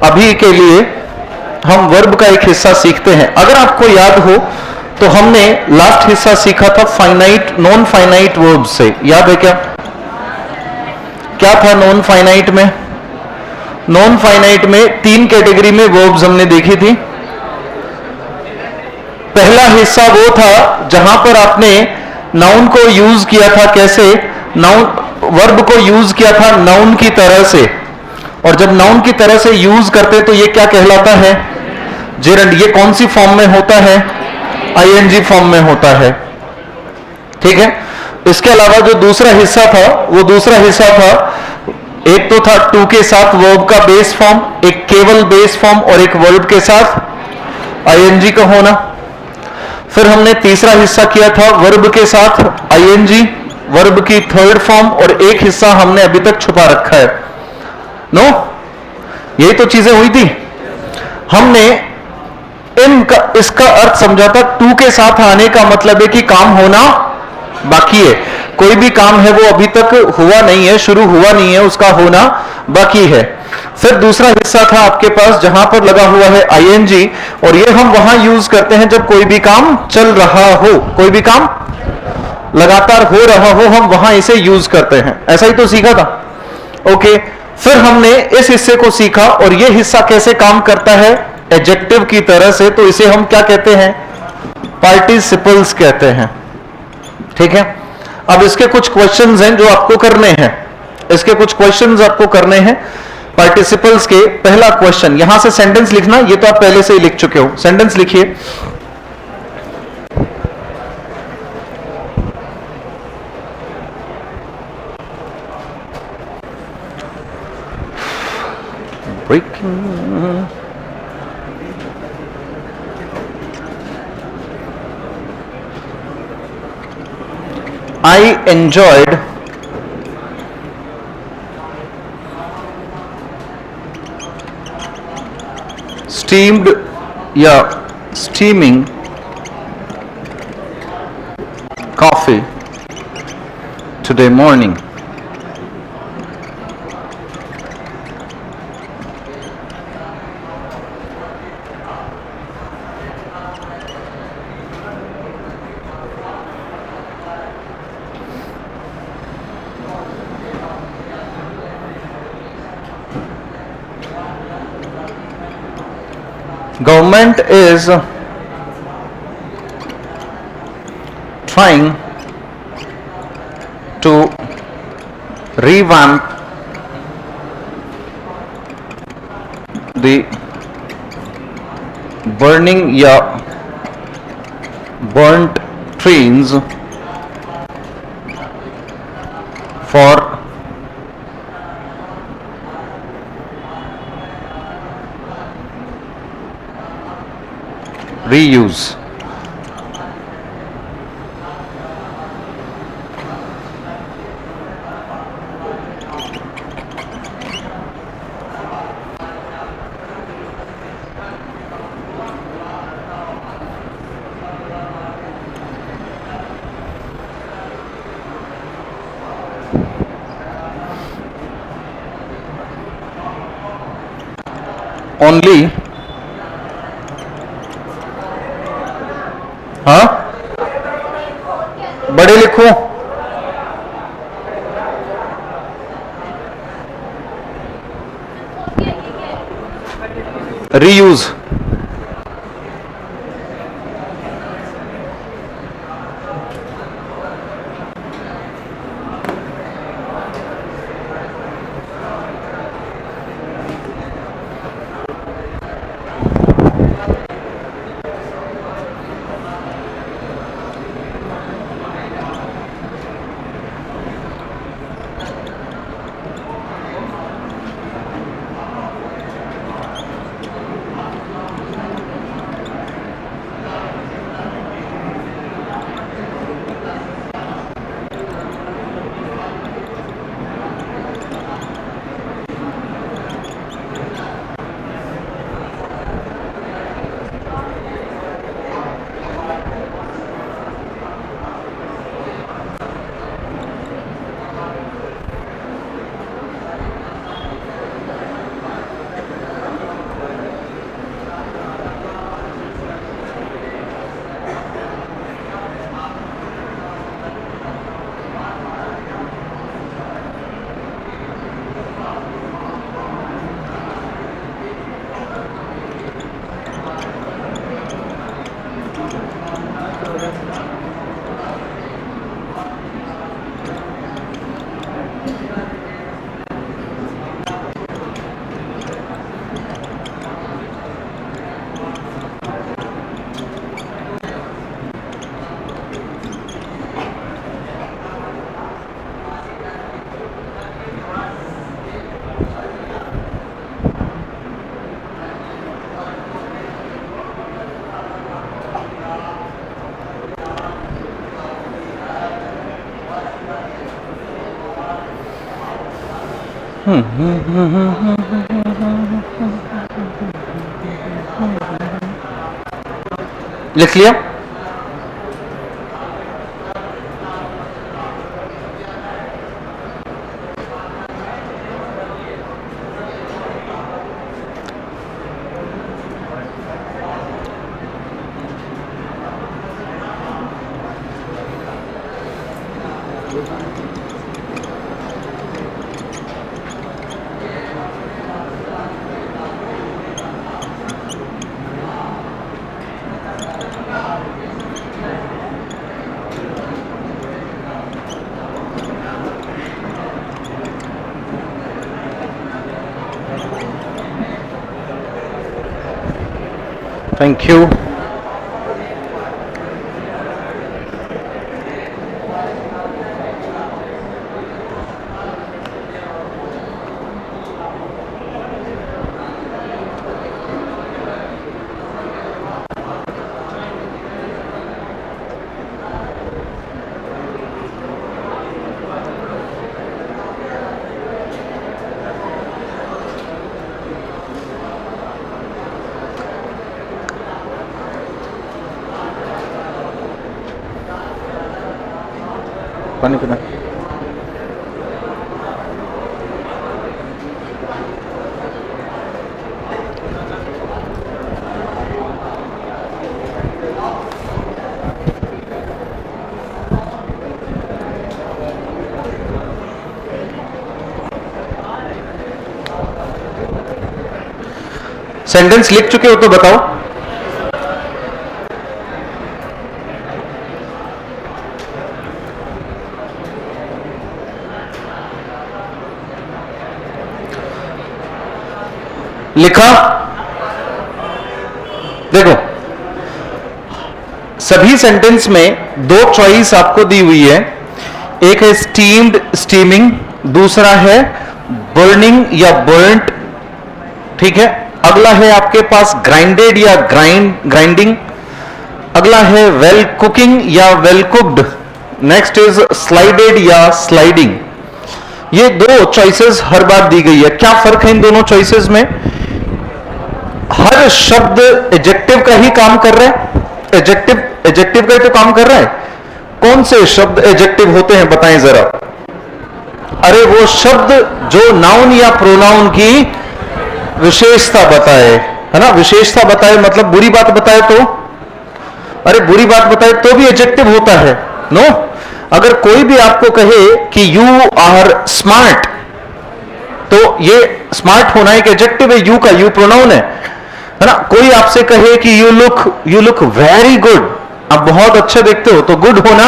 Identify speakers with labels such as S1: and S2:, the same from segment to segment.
S1: अभी के लिए हम वर्ब का एक हिस्सा सीखते हैं। अगर आपको याद हो तो हमने लास्ट हिस्सा सीखा था फाइनाइट नॉन फाइनाइट वर्ब से, याद है क्या? क्या था नॉन फाइनाइट में? नॉन फाइनाइट में 3 कैटेगरी में वर्ब्स हमने देखी थी। पहला हिस्सा वो था जहां पर आपने नाउन को यूज किया था, कैसे? नाउन वर्ब को यूज किया था नाउन की तरह से, और जब नाउन की तरह से यूज करते तो ये क्या कहलाता है? जेरंड। ये कौन सी फॉर्म में होता है? आईएनजी फॉर्म में होता है। ठीक है। इसके अलावा जो दूसरा हिस्सा था, वो दूसरा हिस्सा था, एक तो था टू के साथ वर्ब का बेस फॉर्म, एक केवल बेस फॉर्म, और एक वर्ब के साथ आईएनजी का होना। फिर हमने तीसरा हिस्सा किया था वर्ब के साथ आईएनजी, वर्ब की थर्ड फॉर्म, और एक हिस्सा हमने अभी तक छुपा रखा है। नो, यही तो चीजें हुई थी। हमने इसका अर्थ समझा था, टू के साथ आने का मतलब है कि काम होना बाकी है। कोई भी काम है वो अभी तक हुआ नहीं है, शुरू हुआ नहीं है, उसका होना बाकी है। फिर दूसरा हिस्सा था आपके पास जहां पर लगा हुआ है आईएनजी, और ये हम वहां यूज करते हैं जब कोई भी काम चल रहा हो, कोई भी काम लगातार हो रहा हो, हम वहां इसे यूज करते हैं। ऐसा ही तो सीखा था। ओके। फिर हमने इस हिस्से को सीखा, और ये हिस्सा कैसे काम करता है? एडजेक्टिव की तरह से। तो इसे हम क्या कहते हैं? पार्टिसिपल्स कहते हैं। ठीक है। अब इसके कुछ क्वेश्चंस हैं जो आपको करने हैं। इसके कुछ क्वेश्चंस आपको करने हैं पार्टिसिपल्स के। पहला क्वेश्चन, यहां से सेंटेंस लिखना, ये तो आप पहले से ही लिख चुके हो। सेंटेंस लिखिए। I enjoyed steamed या steaming coffee today morning. Government is trying to revamp the burning या burnt trains for reuse. Only हाँ, बड़े लिखो। रीयूज। लिख लिया? Thank you. पानी पीना। सेंटेंस लिख चुके हो तो बताओ। लिखा? देखो, सभी सेंटेंस में दो चॉइस आपको दी हुई है। एक है स्टीम्ड, स्टीमिंग, दूसरा है बर्निंग या बर्न्ट। ठीक है, अगला है आपके पास ग्राइंडेड या ग्राइंडिंग, अगला है वेल कुकिंग या well cooked, next is slided या स्लाइडिंग। ये दो चॉइसेस हर बार दी गई है। क्या फर्क है इन दोनों चॉइसेस में? हर शब्द एडजेक्टिव का ही काम कर रहा है, एडजेक्टिव का ही तो काम कर रहा है। कौन से शब्द एडजेक्टिव होते हैं बताएं जरा? अरे वो शब्द जो नाउन या प्रोनाउन की विशेषता बताए, है ना? विशेषता बताए मतलब बुरी बात बताए तो, अरे बुरी बात बताए तो भी एडजेक्टिव होता है। नो, अगर कोई भी आपको कहे कि यू आर स्मार्ट, तो ये स्मार्ट होना एक एडजेक्टिव है, यू का, यू प्रोनाउन है ना? कोई आपसे कहे कि यू लुक वेरी गुड, आप बहुत अच्छे देखते हो, तो गुड होना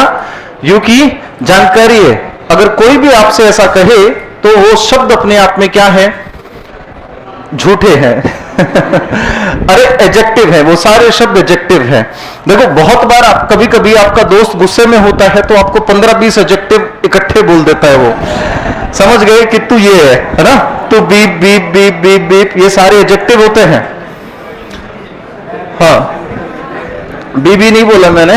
S1: यू की जानकारी है। अगर कोई भी आपसे ऐसा कहे तो वो शब्द अपने आप में क्या है? झूठे हैं। अरे एडजेक्टिव है, वो सारे शब्द एडजेक्टिव हैं। देखो, बहुत बार आप कभी कभी आपका दोस्त गुस्से में होता है तो आपको 15-20 एडजेक्टिव इकट्ठे बोल देता है। वो समझ गए कि तू ये है ना? तू beep beep beep beep beep, ये सारे एडजेक्टिव होते हैं। हाँ, बीबी नहीं बोला मैंने।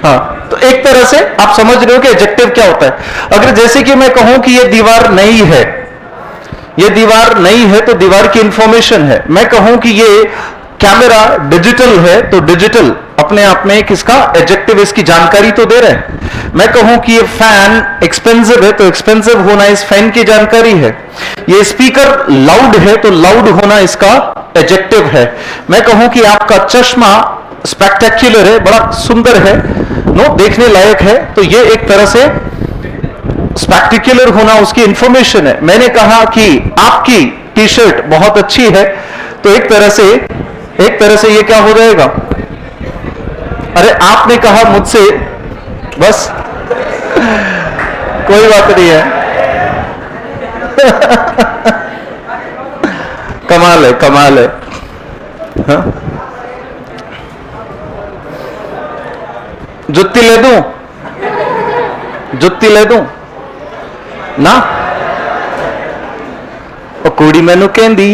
S1: हाँ, तो एक तरह से आप समझ रहे हो कि एडजेक्टिव क्या होता है। अगर जैसे कि मैं कहूं कि ये दीवार नई है, ये दीवार नई है तो दीवार की इंफॉर्मेशन है। मैं कहूं कि ये कैमरा डिजिटल है तो डिजिटल अपने आप में किसका एडजेक्टिव, इसकी जानकारी तो दे रहे हैं। मैं कहूं कि ये फैन एक्सपेंसिव है तो एक्सपेंसिव होना इस फैन की जानकारी है। ये स्पीकर लाउड है तो लाउड होना इसका एडजेक्टिव है। मैं कहूं कि आपका चश्मा स्पेक्टेक्युलर है, बड़ा सुंदर है, नो, देखने लायक है, तो ये एक तरह से स्पेक्टेक्युलर होना उसकी इंफॉर्मेशन है। मैंने कहा कि आपकी टी शर्ट बहुत अच्छी है, तो एक तरह से ये क्या हो जाएगा? अरे आपने कहा मुझसे, बस कोई बात नहीं है। कमाल है, कमाल है। हाँ? जुत्ती ले दूं? जुत्ती ले दूं ना? ओ कुड़ी मैनू कहंदी।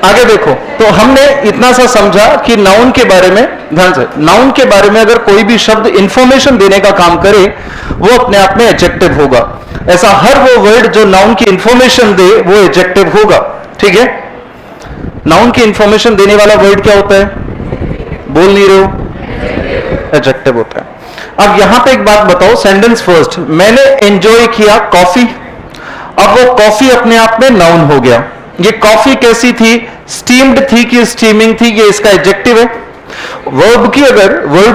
S1: आगे देखो, तो तो हमने इतना सा समझा कि नाउन के बारे में, ध्यान से, नाउन के बारे में अगर कोई भी शब्द इंफॉर्मेशन देने का काम करे वो अपने आप में एडजेक्टिव होगा। ऐसा हर वो वर्ड जो नाउन की इंफॉर्मेशन दे वो एडजेक्टिव होगा। ठीक है, नाउन की इंफॉर्मेशन देने वाला वर्ड क्या होता है? बोल नहीं रहे हो? एडजेक्टिव होता है। अब यहां पे एक बात बताओ, सेंटेंस फर्स्ट, मैंने एंजॉय किया कॉफी। अब वो कॉफी अपने आप में नाउन हो गया। ये कॉफी कैसी थी? स्टीम्ड थी कि स्टीमिंग थी? ये इसका एडजेक्टिव है। वर्ब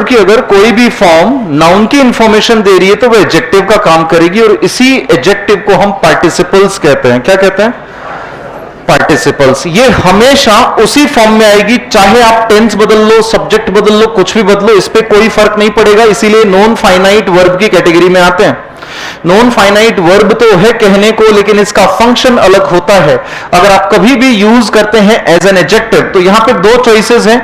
S1: की अगर कोई भी फॉर्म नाउन की इंफॉर्मेशन दे रही है तो वो एडजेक्टिव का काम करेगी, और इसी एडजेक्टिव को हम पार्टिसिपल्स कहते हैं। क्या कहते हैं? पार्टिसिपल्स। ये हमेशा उसी फॉर्म में आएगी, चाहे आप टेंस बदल लो, सब्जेक्ट बदल लो, कुछ भी बदलो, इस पे कोई फर्क नहीं पड़ेगा। इसीलिए नॉन फाइनाइट वर्ब की कैटेगरी में आते हैं। नॉन फाइनाइट वर्ब तो है कहने को, लेकिन इसका फंक्शन अलग होता है। अगर आप कभी भी यूज करते हैं एज एन एडजेक्टिव तो यहां पे दो चॉइसेस हैं।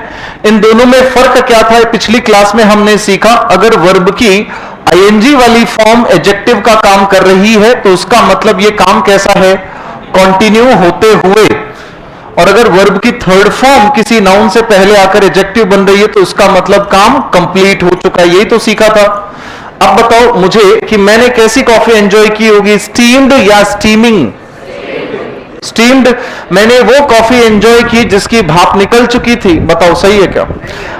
S1: इन दोनों में फर्क क्या था पिछली क्लास में हमने सीखा। अगर वर्ब की आईएनजी वाली फॉर्म एडजेक्टिव का काम कर रही है तो उसका मतलब ये काम कैसा है? कंटिन्यू होते हुए। और अगर वर्ब की थर्ड फॉर्म किसी नाउन से पहले आकर एडजेक्टिव बन रही है तो उसका मतलब काम कंप्लीट हो चुका है। यही तो सीखा था। अब बताओ मुझे कि मैंने कैसी कॉफी एंजॉय की होगी, स्टीम्ड या स्टीमिंग? स्टीम्ड। मैंने वो कॉफी एंजॉय की जिसकी भाप निकल चुकी थी। बताओ सही है क्या?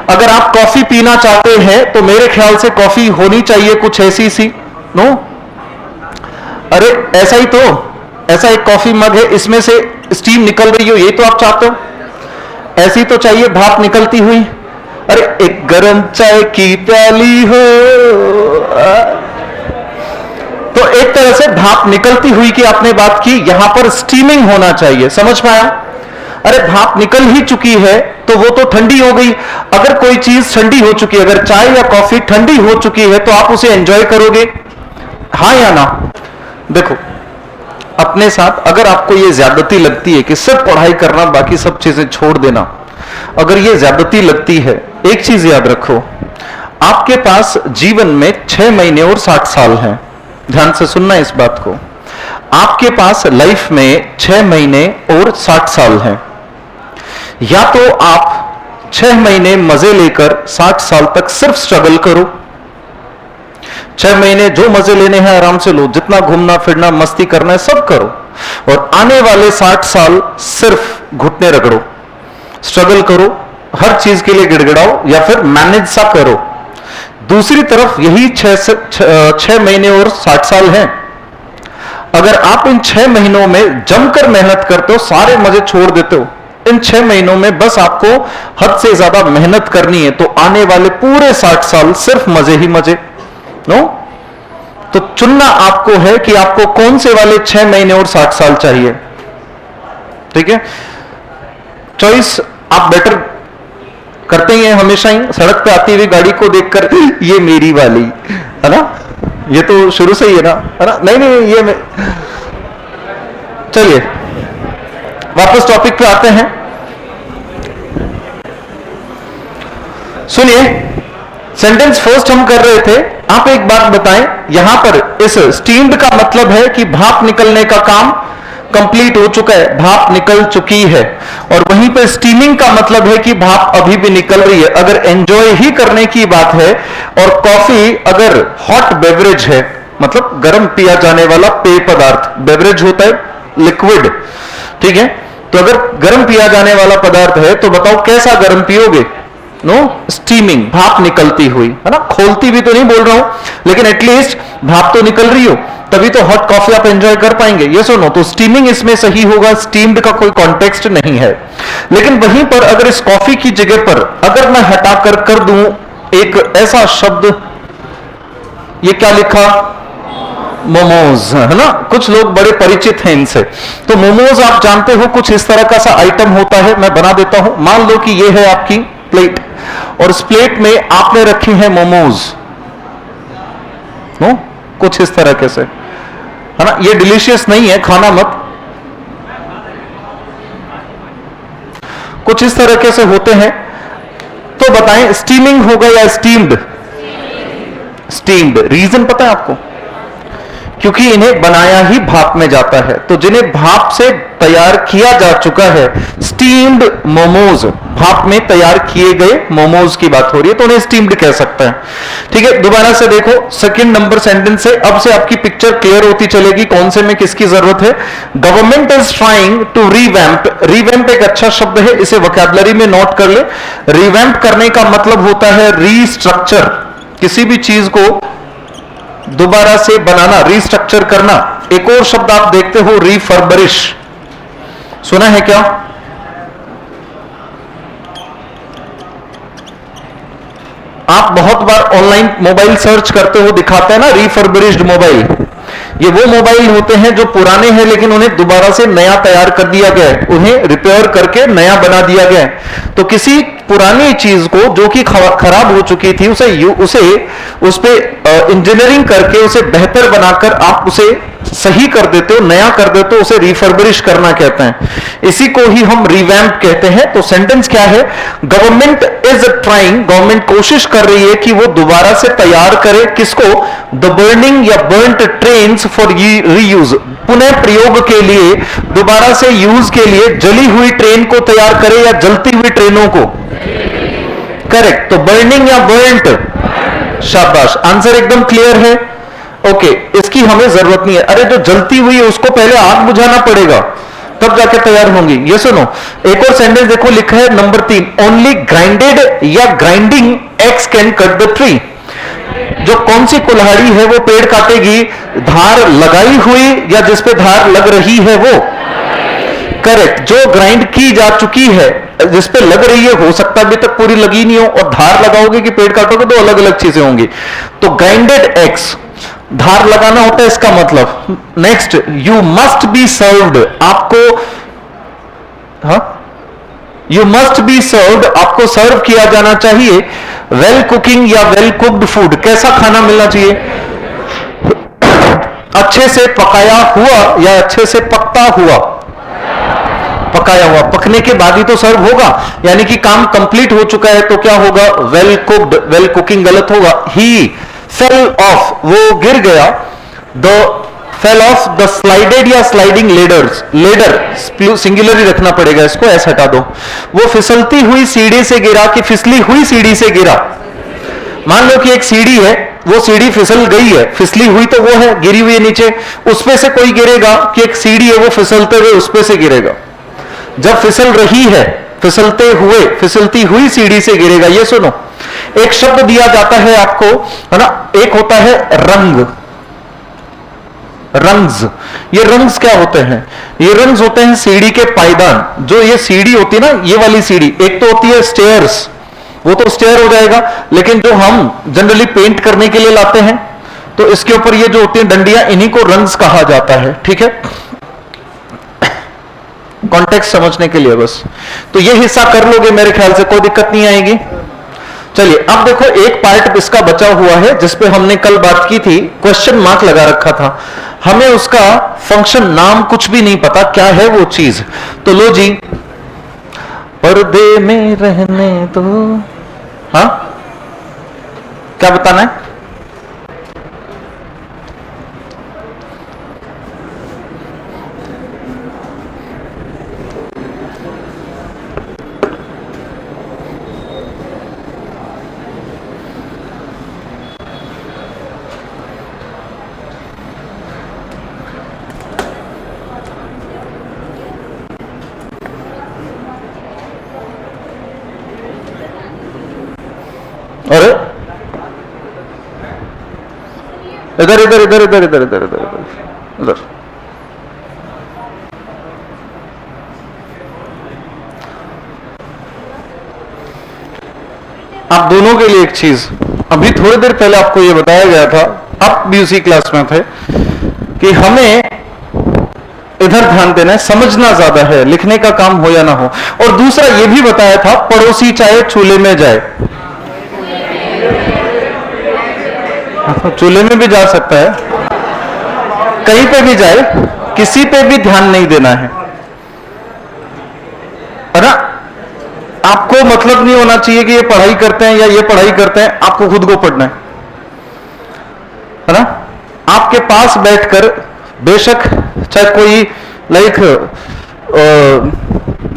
S1: अगर आप कॉफी पीना चाहते हैं तो मेरे ख्याल से कॉफी होनी चाहिए कुछ ऐसी सी, नो? अरे ऐसा ही तो, ऐसा एक कॉफी मग है, इसमें से स्टीम निकल रही हो, यही तो आप चाहते हो। ऐसी तो चाहिए भाप निकलती हुई। अरे एक गरम चाय की प्याली हो, तो एक तरह से भाप निकलती हुई की आपने बात की, यहां पर स्टीमिंग होना चाहिए। समझ पाया? अरे भाप निकल ही चुकी है तो वो तो ठंडी हो गई। अगर कोई चीज ठंडी हो चुकी है, अगर चाय या कॉफी ठंडी हो चुकी है तो आप उसे एंजॉय करोगे? हाँ या ना? देखो अपने साथ, अगर आपको ये ज्यादती लगती है कि सिर्फ पढ़ाई करना बाकी सब चीजें छोड़ देना, अगर ये ज्यादती लगती है, एक चीज याद रखो, आपके पास जीवन में 6 महीने और 60 साल हैं। ध्यान से सुनना इस बात को। आपके पास लाइफ में 6 महीने और 60 साल हैं। या तो आप 6 महीने मजे लेकर 60 साल तक सिर्फ स्ट्रगल करो। 6 महीने जो मजे लेने हैं आराम से लो, जितना घूमना फिरना मस्ती करना है सब करो, और आने वाले 60 साल सिर्फ घुटने रगड़ो, स्ट्रगल करो, हर चीज के लिए गिड़गिड़ाओ या फिर मैनेज सा करो। दूसरी तरफ यही 6 महीने और 60 साल हैं। अगर आप इन 6 महीनों में जमकर मेहनत करते हो, सारे मजे छोड़ देते हो, इन 6 महीनों में बस आपको हद से ज्यादा मेहनत करनी है, तो आने वाले पूरे 60 साल सिर्फ मजे ही मजे। नो? तो चुनना आपको है कि आपको कौन से वाले 6 महीने और 60 साल चाहिए। ठीक है, चॉइस आप बेटर करते ही हैं हमेशा ही। सड़क पे आती हुई गाड़ी को देखकर ये मेरी वाली है ना, ये तो शुरू से ही है ना? नहीं नहीं, ये चलिए वापस टॉपिक पे आते हैं। सुनिए, सेंटेंस फर्स्ट हम कर रहे थे। आप एक बात बताएं, यहां पर इस स्टीम्ड का मतलब है कि भाप निकलने का काम कंप्लीट हो चुका है, भाप निकल चुकी है। और वहीं पर स्टीमिंग का मतलब है कि भाप अभी भी निकल रही है। अगर एंजॉय ही करने की बात है, और कॉफी अगर हॉट बेवरेज है, मतलब गर्म पिया जाने वाला पेय पदार्थ, बेवरेज होता है लिक्विड, ठीक है? तो अगर गर्म पिया जाने वाला पदार्थ है तो बताओ कैसा गर्म पियोगे? नो, स्टीमिंग, भाप निकलती हुई, है ना? खोलती भी तो नहीं बोल रहा हूं, लेकिन एटलीस्ट भाप तो निकल रही हो, तभी तो हॉट कॉफी आप एंजॉय कर पाएंगे। ये सुनो, तो स्टीमिंग इसमें सही होगा, स्टीम्ड का कोई कॉन्टेक्स्ट नहीं है। लेकिन वहीं पर अगर इस कॉफी की जगह पर अगर मैं हटाकर कर दूं एक ऐसा शब्द, ये क्या लिखा? मोमोज, है ना? कुछ लोग बड़े परिचित हैं इनसे। तो मोमोज आप जानते हो कुछ इस तरह का सा आइटम होता है। मैं बना देता हूं। मान लो कि ये है आपकी प्लेट, और इस प्लेट में आपने रखी है मोमोज, नो? कुछ इस तरह के से, है ना? ये डिलीशियस नहीं है, खाना मत। कुछ इस तरह के से होते हैं। तो बताएं स्टीमिंग होगा या स्टीम्ड? स्टीम्ड। रीजन पता है आपको? क्योंकि इन्हें बनाया ही भाप में जाता है। तो जिन्हें भाप से तैयार किया जा चुका है, स्टीम्ड मोमोज, भाप में तैयार किए गए मोमोज की बात हो रही है, तो उन्हें स्टीम्ड कह सकते हैं। ठीक है, दोबारा से देखो सेकंड नंबर सेंटेंस से, अब से आपकी पिक्चर क्लियर होती चलेगी कौन से में किसकी जरूरत है। Government is trying to revamp, revamp एक अच्छा शब्द है, इसे वोकैबुलरी में नोट कर ले। रिवैम्प करने का मतलब होता है रीस्ट्रक्चर, किसी भी चीज को दोबारा से बनाना, रीस्ट्रक्चर करना। एक और शब्द आप देखते हो रिफर्बरिश, सुना है क्या? आप बहुत बार ऑनलाइन मोबाइल सर्च करते हो, दिखाते हैं ना रिफर्बरिश्ड मोबाइल। ये वो मोबाइल होते हैं जो पुराने हैं लेकिन उन्हें दोबारा से नया तैयार कर दिया गया है, उन्हें रिपेयर करके नया बना दिया गया है। तो किसी पुरानी चीज को जो कि खराब हो चुकी थी उस पे इंजीनियरिंग करके उसे बेहतर बनाकर आप उसे सही कर देते हो, नया कर देते हो, उसे रिफर्बरिश करना कहते हैं। इसी को ही हम रिवैम्प कहते हैं। तो सेंटेंस क्या है? गवर्नमेंट इज ट्राइंग, गवर्नमेंट कोशिश कर रही है कि वो दोबारा से तैयार करे किसको? द बर्निंग या बर्न्ट ट्रेन्स फॉर रीयूज, पुनः प्रयोग के लिए, दोबारा से यूज के लिए जली हुई ट्रेन को तैयार करे या जलती हुई ट्रेनों को? करेक्ट। तो बर्निंग या बर्न्ट, शाबाश, आंसर एकदम क्लियर है। ओके, इसकी हमें जरूरत नहीं है। अरे जो जलती हुई है उसको पहले आग बुझाना पड़ेगा, तब जाके तैयार होंगी। ये सुनो, एक और सेंटेंस देखो, लिखा है नंबर 3, ओनली ग्राइंडेड या grinding x can cut the tree. जो कौन सी कुल्हाड़ी है वो पेड़ काटेगी? धार लगाई हुई या जिस पे धार लग रही है वो? करेक्ट। जो ग्राइंड की जा चुकी है, जिस पे लग रही है, हो सकता है अभी तक पूरी लगी नहीं हो, और धार लगाओगे कि पेड़ काटोगे, तो अलग अलग चीजें होंगी। तो ग्राइंडेड एक्स, धार लगाना होता है इसका मतलब। Next, you must be served, आपको, हाँ, यू मस्ट बी सर्व्ड, आपको सर्व किया जाना चाहिए। वेल कुकिंग या वेल कुक्ड फूड, कैसा खाना मिलना चाहिए? अच्छे से पकाया हुआ या अच्छे से पकता हुआ? पकाया हुआ। पकने के बाद ही तो सर्व होगा, यानी कि काम कंप्लीट हो चुका है, तो क्या होगा? Well cooked. वेल कुकिंग गलत होगा। ही फेल ऑफ, वो गिर गया। The fell off the slided या स्लाइडिंग लेडर्स, लेडर सिंगुलर ही रखना पड़ेगा इसको, ऐसा हटा दो। वो फिसलती हुई सीढ़ी से गिरा कि फिसली हुई सीढ़ी से गिरा? मान लो कि एक सीढ़ी है, वो सीढ़ी फिसल गई है, फिसली हुई तो वो है, गिरी हुई है नीचे, उस पे से कोई गिरेगा कि एक सीढ़ी है वो फिसलते हुए उस पे से गिरेगा? जब फिसल रही है, फिसलते हुए, फिसलती हुई सीढ़ी से गिरेगा। ये सुनो, एक शब्द दिया जाता है आपको, है ना, एक होता है रंग, रंग्स। ये रंग्स क्या होते हैं? ये रंग्स होते हैं सीढ़ी के पायदान। जो ये सीढ़ी होती है ना, ये वाली सीढ़ी, एक तो होती है स्टेयर्स, वो तो स्टेयर हो जाएगा, लेकिन जो हम जनरली पेंट करने के लिए लाते हैं, तो इसके ऊपर ये जो होती है डंडियां, इन्हीं को रंग्स कहा जाता है। ठीक है, कॉन्टेक्स्ट समझने के लिए बस। तो ये हिस्सा कर लोगे मेरे ख्याल से, कोई दिक्कत नहीं आएगी। चलिए, अब देखो एक पार्ट इसका बचा हुआ है जिस पे हमने कल बात की थी, क्वेश्चन मार्क लगा रखा था, हमें उसका फंक्शन नाम कुछ भी नहीं पता क्या है वो चीज। तो लो जी, पर्दे में रहने दो, हाँ क्या बताना है? अरे इधर इधर इधर इधर इधर इधर इधर इधर, आप दोनों के लिए एक चीज, अभी थोड़ी देर पहले आपको यह बताया गया था, आप भी उसी क्लास में थे, कि हमें इधर ध्यान देना है, समझना ज्यादा है, लिखने का काम हो या ना हो। और दूसरा यह भी बताया था, पड़ोसी चाहे चूल्हे में जाए, चूल्हे में भी जा सकता है, कहीं पे भी जाए, किसी पे भी ध्यान नहीं देना है ना। आपको मतलब नहीं होना चाहिए कि ये पढ़ाई करते हैं या ये पढ़ाई करते हैं, आपको खुद को पढ़ना है ना। आप आपके पास बैठकर, बेशक चाहे कोई लाइक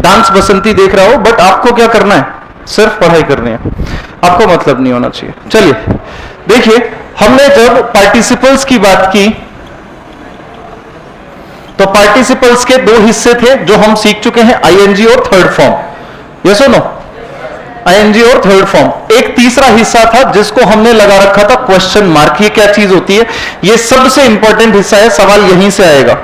S1: डांस बसंती देख रहा हो, बट आपको क्या करना है? सिर्फ पढ़ाई करनी है, आपको मतलब नहीं होना चाहिए। चलिए देखिए, हमने जब पार्टिसिपल्स की बात की तो पार्टिसिपल्स के दो हिस्से थे जो हम सीख चुके हैं, आईएनजी और थर्ड फॉर्म। यस और नो? आईएनजी और थर्ड फॉर्म। एक तीसरा हिस्सा था जिसको हमने लगा रखा था क्वेश्चन मार्क। ये क्या चीज होती है? ये सबसे इंपॉर्टेंट हिस्सा है, सवाल यहीं से आएगा।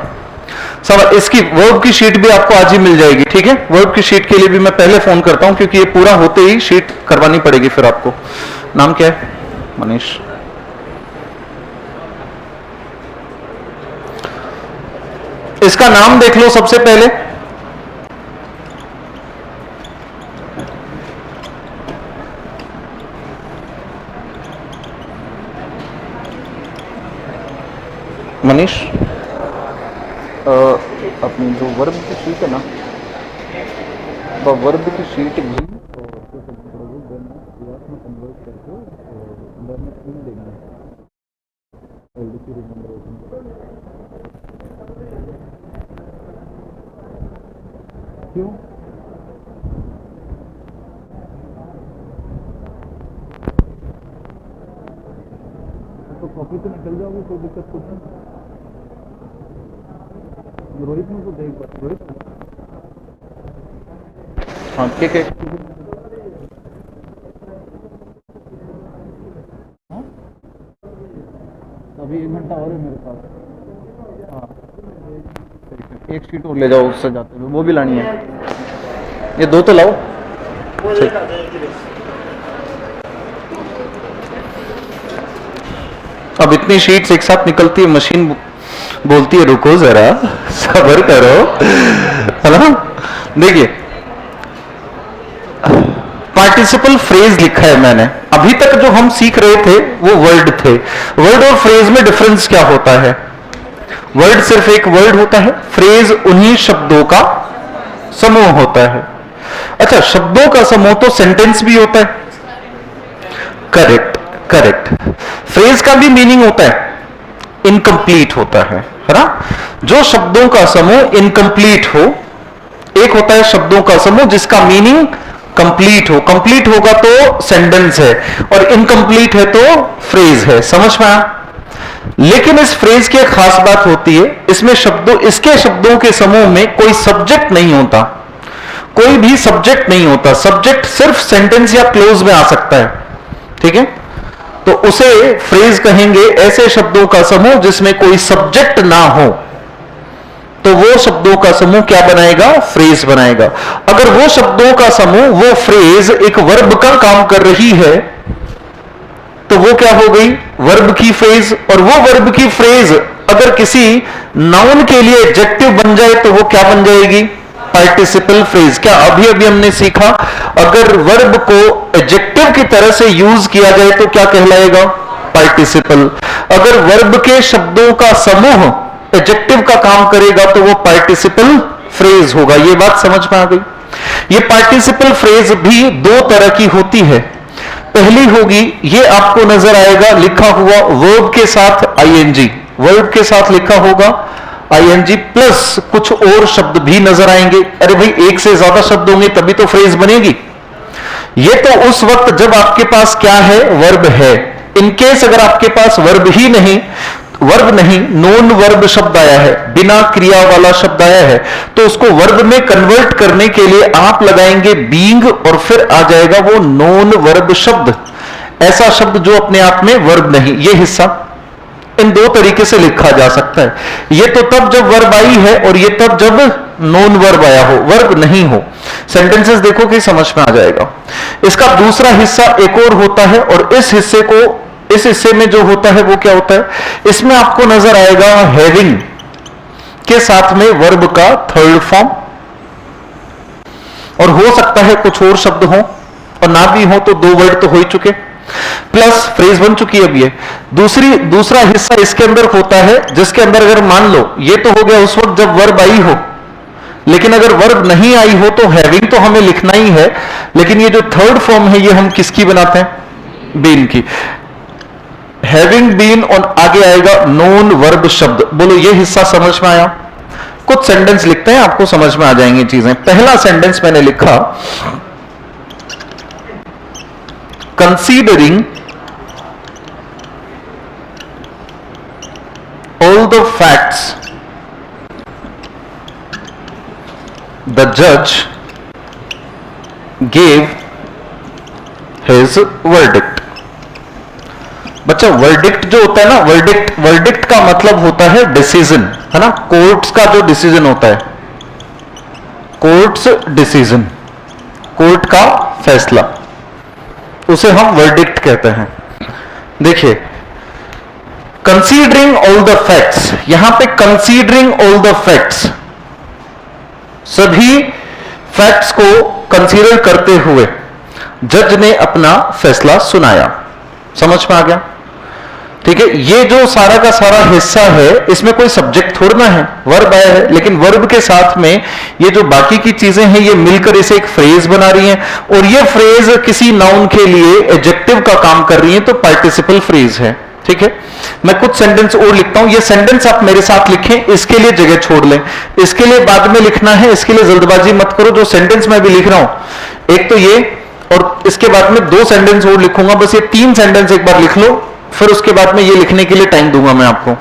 S1: सवाल इसकी वर्ब की शीट भी आपको आज ही मिल जाएगी, ठीक है? वर्ब की शीट के लिए भी मैं पहले फोन करता हूं क्योंकि ये पूरा होते ही शीट करवानी पड़ेगी फिर आपको। नाम क्या है? मनीष। इसका नाम देख लो सबसे पहले। मनीष, अपनी जो वर्ब की शीट है ना, तो वर्ब की शीट भी कन्वर्ट करके देंगे। क्यों? तो कॉपी तो निकल जाओगे, कोई दिक्कत कुछ नहीं। रोहित में तो देख बात, रोहित हाँ ठीक है। हाँ अभी 1 घंटा और है मेरे पास। हाँ एक शीट और ले जाओ उससे जाते हुए, वो भी लानी है। ये दो तो लाओ। अब इतनी शीट्स एक साथ निकलती है, मशीन बोलती है रुको जरा, सब्र करो, है ना? देखिए, पार्टिसिपल फ्रेज लिखा है मैंने। अभी तक जो हम सीख रहे थे वो वर्ड थे। वर्ड और फ्रेज में डिफरेंस क्या होता है? वर्ड सिर्फ एक वर्ड होता है, फ्रेज उन्हीं शब्दों का समूह होता है। अच्छा, शब्दों का समूह तो सेंटेंस भी होता है। Correct correct. फ्रेज का भी मीनिंग होता है, इनकम्प्लीट होता है ना? जो शब्दों का समूह इनकम्प्लीट हो, एक होता है शब्दों का समूह जिसका मीनिंग कंप्लीट हो। कंप्लीट होगा तो सेंटेंस है, और इनकम्प्लीट है तो फ्रेज है। समझ में आया? लेकिन इस फ्रेज की एक खास बात होती है, इसमें इसके शब्दों के समूह में कोई सब्जेक्ट नहीं होता, कोई भी सब्जेक्ट नहीं होता। सब्जेक्ट सिर्फ सेंटेंस या क्लोज में आ सकता है, ठीक है? तो उसे फ्रेज कहेंगे, ऐसे शब्दों का समूह जिसमें कोई सब्जेक्ट ना हो, तो वो शब्दों का समूह क्या बनाएगा? फ्रेज बनाएगा। अगर वो शब्दों का समूह, वो फ्रेज एक वर्ब का काम कर रही है, तो वो क्या हो गई? वर्ब की फ्रेज। और वो वर्ब की फ्रेज अगर किसी नाउन के लिए एडजेक्टिव बन जाए तो वो क्या बन जाएगी? Participle phrase. क्या अभी अभी हमने सीखा? अगर वर्ब को एडजेक्टिव की तरह से यूज किया जाए तो क्या कहलाएगा? पार्टिसिपल। अगर वर्ब के शब्दों का समूह एडजेक्टिव का काम करेगा तो वो पार्टिसिपल फ्रेज होगा। ये बात समझ में आ गई? ये पार्टिसिपल फ्रेज भी दो तरह की होती है। पहली होगी, ये आपको नजर आएगा लिखा हुआ वर्ब के साथ आईएनजी, वर्ब के साथ लिखा होगा आईएनजी प्लस कुछ और शब्द भी नजर आएंगे। अरे भाई, एक से ज्यादा शब्द होंगे तभी तो फ्रेज बनेगी। ये तो उस वक्त जब आपके पास क्या है? वर्ब है। इनकेस अगर आपके पास वर्ब ही नहीं, वर्ब नहीं, नॉन वर्ब शब्द आया है, बिना क्रिया वाला शब्द आया है, तो उसको वर्ब में कन्वर्ट करने के लिए आप लगाएंगे बीइंग, और फिर आ जाएगा वो नॉन वर्ब शब्द, ऐसा शब्द जो अपने आप में वर्ब नहीं। ये हिस्सा इन दो तरीके से लिखा जा सकता है। ये तो तब जब वर्ब आई है, और ये तब जब नॉन वर्ब आया हो, वर्ब नहीं हो। सेंटेंसेस देखो कि समझ में आ जाएगा। इसका दूसरा हिस्सा एक और होता है, और इस हिस्से में जो होता है वो क्या होता है? इसमें आपको नजर आएगा हैविंग के साथ में वर्ब का थर्ड फॉर्म, और हो सकता है कुछ और शब्द हो, और ना भी हो तो दो वर्ड तो हो ही चुके, प्लस फ्रेज बन चुकी है अब। ये दूसरा हिस्सा इसके अंदर होता है, जिसके अंदर अगर मान लो ये तो हो गया उस वक्त जब वर्ब आई हो, लेकिन अगर वर्ब नहीं आई हो तो हैविंग तो हमें लिखना ही है, लेकिन ये जो थर्ड फॉर्म है ये हम किसकी बनाते हैं? बीन की। हैविंग बीन और आगे आएगा नोन वर्ब शब्द। बोलो ये हिस्सा समझ में आया? कुछ सेंटेंस लिखते हैं, आपको समझ में आ जाएंगी चीजें। पहला सेंटेंस मैंने लिखा, considering all the facts the जज गेव हिज वर्डिक्ट। बच्चा वर्डिक्ट जो होता है ना, वर्डिक्ट का मतलब होता है डिसीजन, है ना? कोर्ट्स का जो डिसीजन होता है, कोर्ट्स डिसीजन, कोर्ट का फैसला, उसे हम वर्डिक्ट कहते हैं। देखिए, कंसीडरिंग ऑल द फैक्ट्स, यहां पे कंसीडरिंग ऑल द फैक्ट्स, सभी फैक्ट्स को कंसीडर करते हुए जज ने अपना फैसला सुनाया। समझ में आ गया? ठीक है, ये जो सारा का सारा हिस्सा है, इसमें कोई सब्जेक्ट थोड़ा ना है, वर्ब आया है, लेकिन वर्ब के साथ में ये जो बाकी की चीजें हैं ये मिलकर इसे एक फ्रेज बना रही हैं, और ये फ्रेज किसी नाउन के लिए एडजेक्टिव का काम कर रही है, तो पार्टिसिपल फ्रेज है। ठीक है, मैं कुछ सेंटेंस और लिखता हूं, ये सेंटेंस आप मेरे साथ लिखें, इसके लिए जगह छोड़ लें, इसके लिए बाद में लिखना है, इसके लिए जल्दबाजी मत करो। जो सेंटेंस मैं भी लिख रहा हूं, एक तो ये, और इसके बाद में 2 सेंटेंस और लिखूंगा, बस ये 3 सेंटेंस एक बार लिख लो, फिर उसके बाद में ये लिखने के लिए टाइम दूंगा मैं आपको।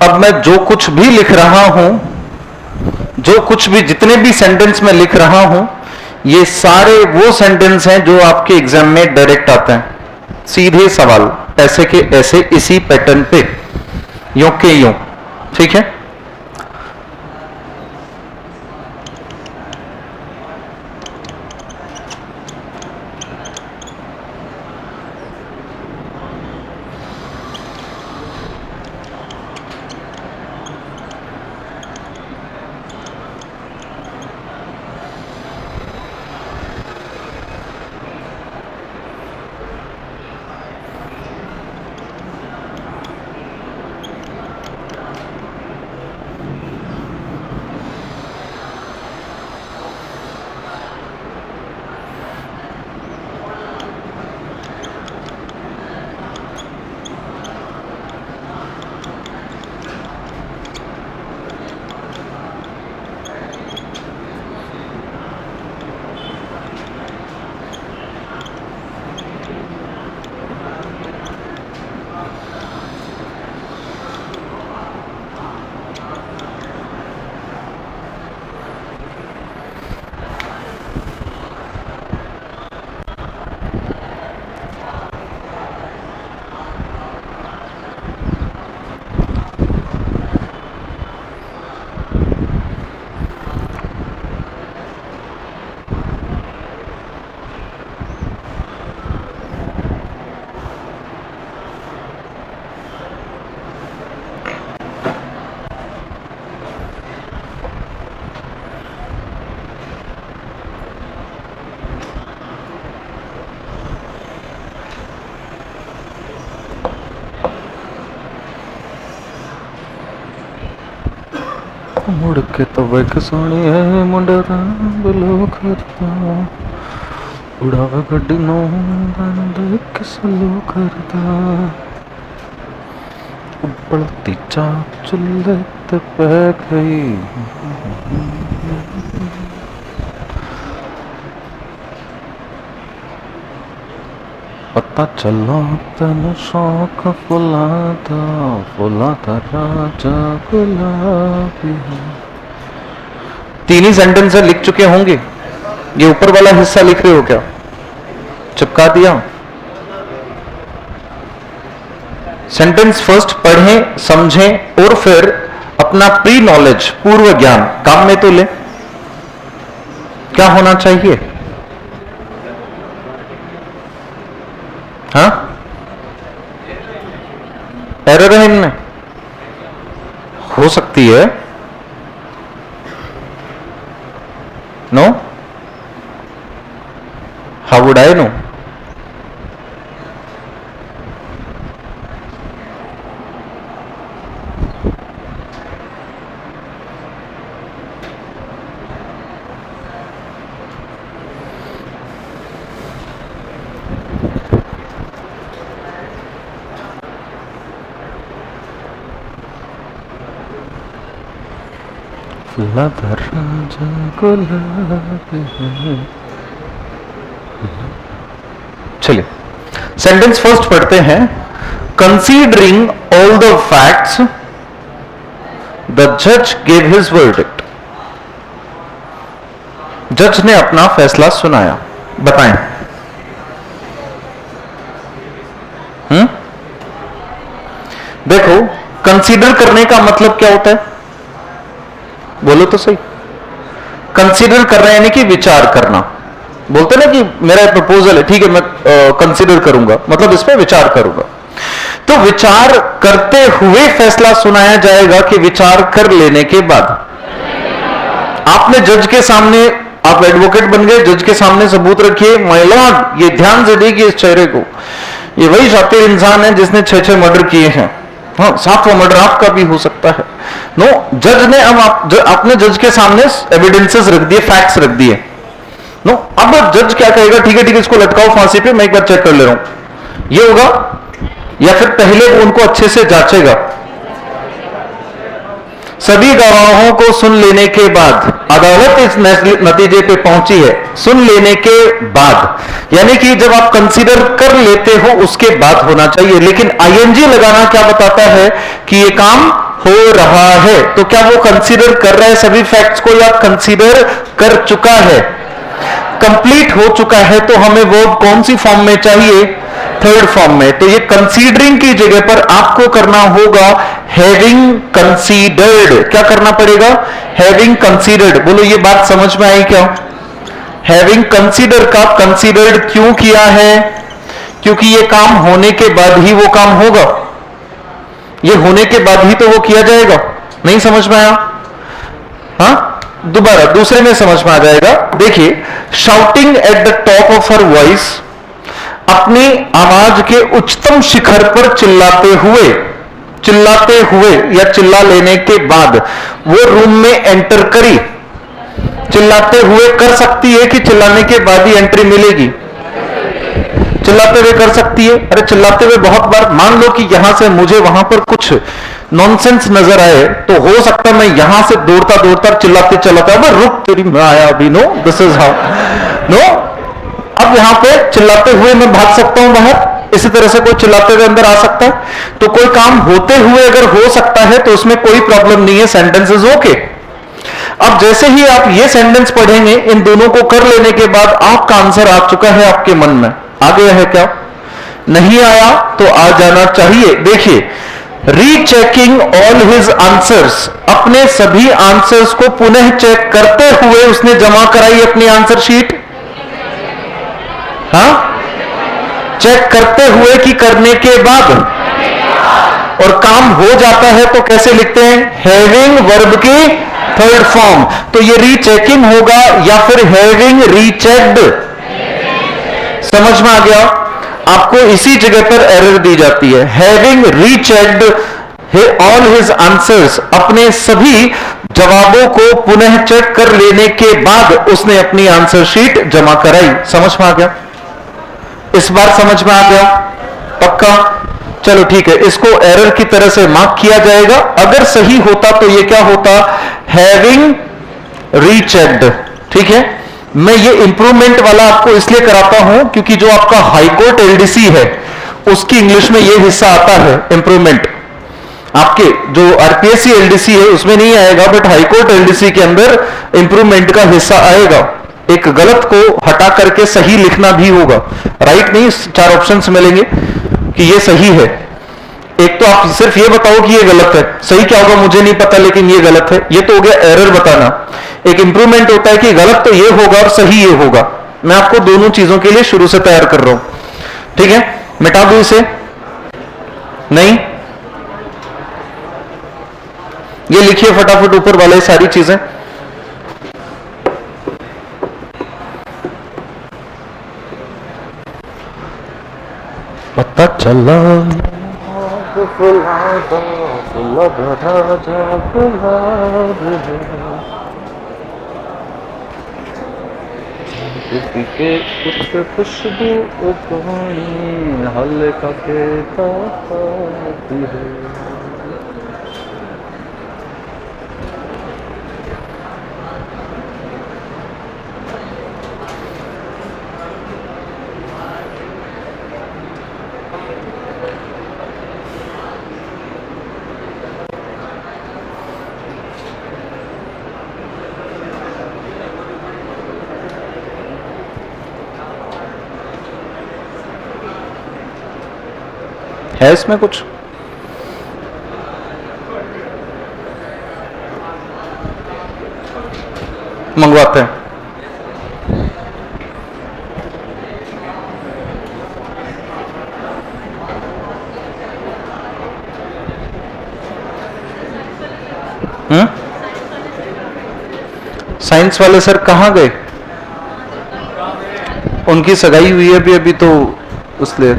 S1: अब मैं जो कुछ भी लिख रहा हूं, जो कुछ भी, जितने भी सेंटेंस में लिख रहा हूं, ये सारे वो सेंटेंस हैं जो आपके एग्जाम में डायरेक्ट आते हैं। सीधे सवाल, ऐसे के ऐसे, इसी पैटर्न पे, यूं के यूं। ठीक है, मुड़ के तब एक सोनी है मुंडा बलो करता, उड़ावे गड्डी नो देख सलो करता, उबलती चाप चुल्ले ते पै गई, पता चला तेन शौक फुलाता, फुलाता राजा गुलाबी। 3 ही सेंटेंस लिख चुके होंगे, ये ऊपर वाला हिस्सा लिख रहे हो क्या? चिपका दिया? सेंटेंस फर्स्ट पढ़ें, समझें, और फिर अपना प्री नॉलेज, पूर्व ज्ञान काम में तो ले। क्या होना चाहिए? हाँ, एरर है इनमें, हो सकती है। No, How would I know? चलिए सेंटेंस फर्स्ट पढ़ते हैं. Considering all the facts the जज गेव हिज वर्डिक्ट. जज ने अपना फैसला सुनाया. बताएं. देखो, कंसीडर करने का मतलब क्या होता है? बोलो तो सही. कंसीडर कर रहे हैं यानी कि विचार करना. बोलते ना कि मेरा प्रपोजल है, ठीक है, मैं कंसीडर करूंगा, मतलब इस पे विचार करूंगा. तो विचार करते हुए फैसला सुनाया जाएगा कि विचार कर लेने के बाद. आपने जज के सामने, आप एडवोकेट बन गए, जज के सामने सबूत रखिए. माय लॉर्ड, ये ध्यान से देखिए इस चेहरे को, ये वही शातिर इंसान है जिसने 6 मर्डर किए हैं. हाँ, 7वां मर्डर आपका भी हो सकता है. नो, जज ने अब आपने जज के सामने एविडेंसेस रख दिए, फैक्ट्स रख दिए. नो, अब जज क्या कहेगा? ठीक है, इसको लटकाओ फांसी पे, मैं एक बार चेक कर ले रहा हूं. ये होगा, या फिर पहले वो उनको अच्छे से जांचेगा. सभी गवाहों को सुन लेने के बाद अदालत इस नतीजे पे पहुंची है. सुन लेने के बाद, यानी कि जब आप कंसीडर कर लेते हो उसके बाद होना चाहिए. लेकिन आईएनजी लगाना क्या बताता है? कि ये काम हो रहा है. तो क्या वो कंसीडर कर रहा है सभी फैक्ट्स को, या कंसीडर कर चुका है? कंप्लीट हो चुका है. तो हमें वो कौन सी फॉर्म में चाहिए? थर्ड फॉर्म में. तो ये कंसीडरिंग की जगह पर आपको करना होगा हैविंग कंसीडर्ड. क्या करना पड़ेगा? Having considered. बोलो, ये बात समझ में आई क्या? हैविंग कंसीडर का कंसीडर्ड क्यों किया है? क्योंकि ये काम होने के बाद ही वो काम होगा. ये होने के बाद ही तो वो किया जाएगा. नहीं समझ में आया? हाँ, दोबारा दूसरे में समझ में आ जाएगा. देखिए, shouting at the top of her voice, अपनी आवाज के उच्चतम शिखर पर चिल्लाते हुए या चिल्ला लेने के बाद वो रूम में एंटर करी. चिल्लाते हुए कर सकती है कि चिल्लाने के बाद ही एंट्री मिलेगी? चिल्लाते हुए कर सकती है. अरे चिल्लाते हुए बहुत बार, मान लो कि यहां से मुझे वहां पर कुछ नॉनसेंस नजर आए, तो हो सकता है मैं यहां से दौड़ता चिल्लाते चलाता, अब रुक तेरी, मैं आया अभी. No, this is how. No, अब यहां पे चिल्लाते हुए मैं भाग सकता हूं बाहर. इसी तरह से कोई चिल्लाते हुए अंदर आ सकता है. तो कोई काम होते हुए अगर हो सकता है तो उसमें कोई प्रॉब्लम नहीं है. Sentence is okay. अब जैसे ही आप ये सेंटेंस पढ़ेंगे, इन दोनों को कर लेने के बाद आपका आंसर आ चुका है आपके मन में. आ गया है क्या? नहीं आया तो आ जाना चाहिए. देखिए, रीचेकिंग ऑल हिज आंसर्स, अपने सभी आंसर्स को पुनः चेक करते हुए उसने जमा कराई अपनी आंसर शीट. हाँ, चेक करते हुए कि करने के बाद. और काम हो जाता है तो कैसे लिखते हैं? हैविंग वर्ब की थर्ड फॉर्म. तो ये रीचेकिंग होगा या फिर हैविंग रीचेक्ड? समझ में आ गया? आपको इसी जगह पर एरर दी जाती है. हैविंग रीचेक्ड ऑल हिज आंसर्स, अपने सभी जवाबों को पुनः चेक कर लेने के बाद उसने अपनी आंसर शीट जमा कराई. समझ में आ गया? इस बार समझ में आ गया? पक्का? चलो ठीक है, इसको एरर की तरह से मार्क किया जाएगा. अगर सही होता तो ये क्या होता? हैविंग रीचेक्ड. ठीक है, मैं ये इंप्रूवमेंट वाला आपको इसलिए कराता हूं क्योंकि जो आपका हाईकोर्ट एलडीसी है उसकी इंग्लिश में ये हिस्सा आता है इंप्रूवमेंट. आपके जो आरपीएससी एलडीसी है उसमें नहीं आएगा, बट हाईकोर्ट एलडीसी के अंदर इंप्रूवमेंट का हिस्सा आएगा. एक गलत को हटा करके सही लिखना भी होगा. राइट नहीं, 4 ऑप्शंस मिलेंगे कि ये सही है. एक तो आप सिर्फ ये बताओ कि ये गलत है. सही क्या होगा मुझे नहीं पता, लेकिन ये गलत है. ये तो हो गया एरर बताना. एक इंप्रूवमेंट होता है कि गलत तो ये होगा और सही ये होगा. मैं आपको दोनों चीजों के लिए शुरू से तैयार कर रहा हूं. ठीक है, मिटा दूं इसे? नहीं, ये लिखिए फटाफट ऊपर वाले सारी चीजें. चला फुलादा फुलादा राजा गुलाब है किसी के कुछ खुशबू उगानी हल्का के ताती है। है इसमें कुछ? मंगवाते हैं। साइंस वाले सर कहाँ गए? उनकी सगाई हुई है अभी तो इसलिए।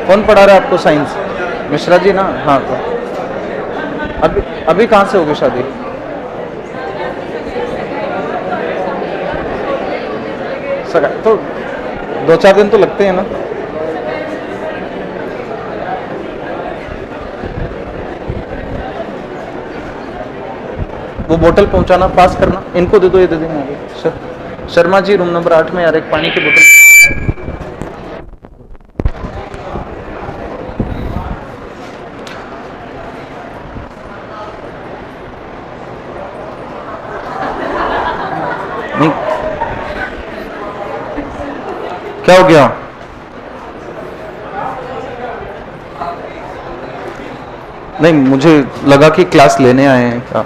S1: कौन पढ़ा रहा है आपको साइंस? मिश्रा जी ना? हाँ तो अभी कहाँ से होगी शादी? तो 2-4 दिन तो लगते हैं ना। वो बोतल पहुंचाना, पास करना, इनको दे दो, ये दे देंगे। शर्मा जी रूम नंबर 8 में यार एक पानी की बोतल। नहीं क्या हो गया? नहीं मुझे लगा कि क्लास लेने आए हैं क्या।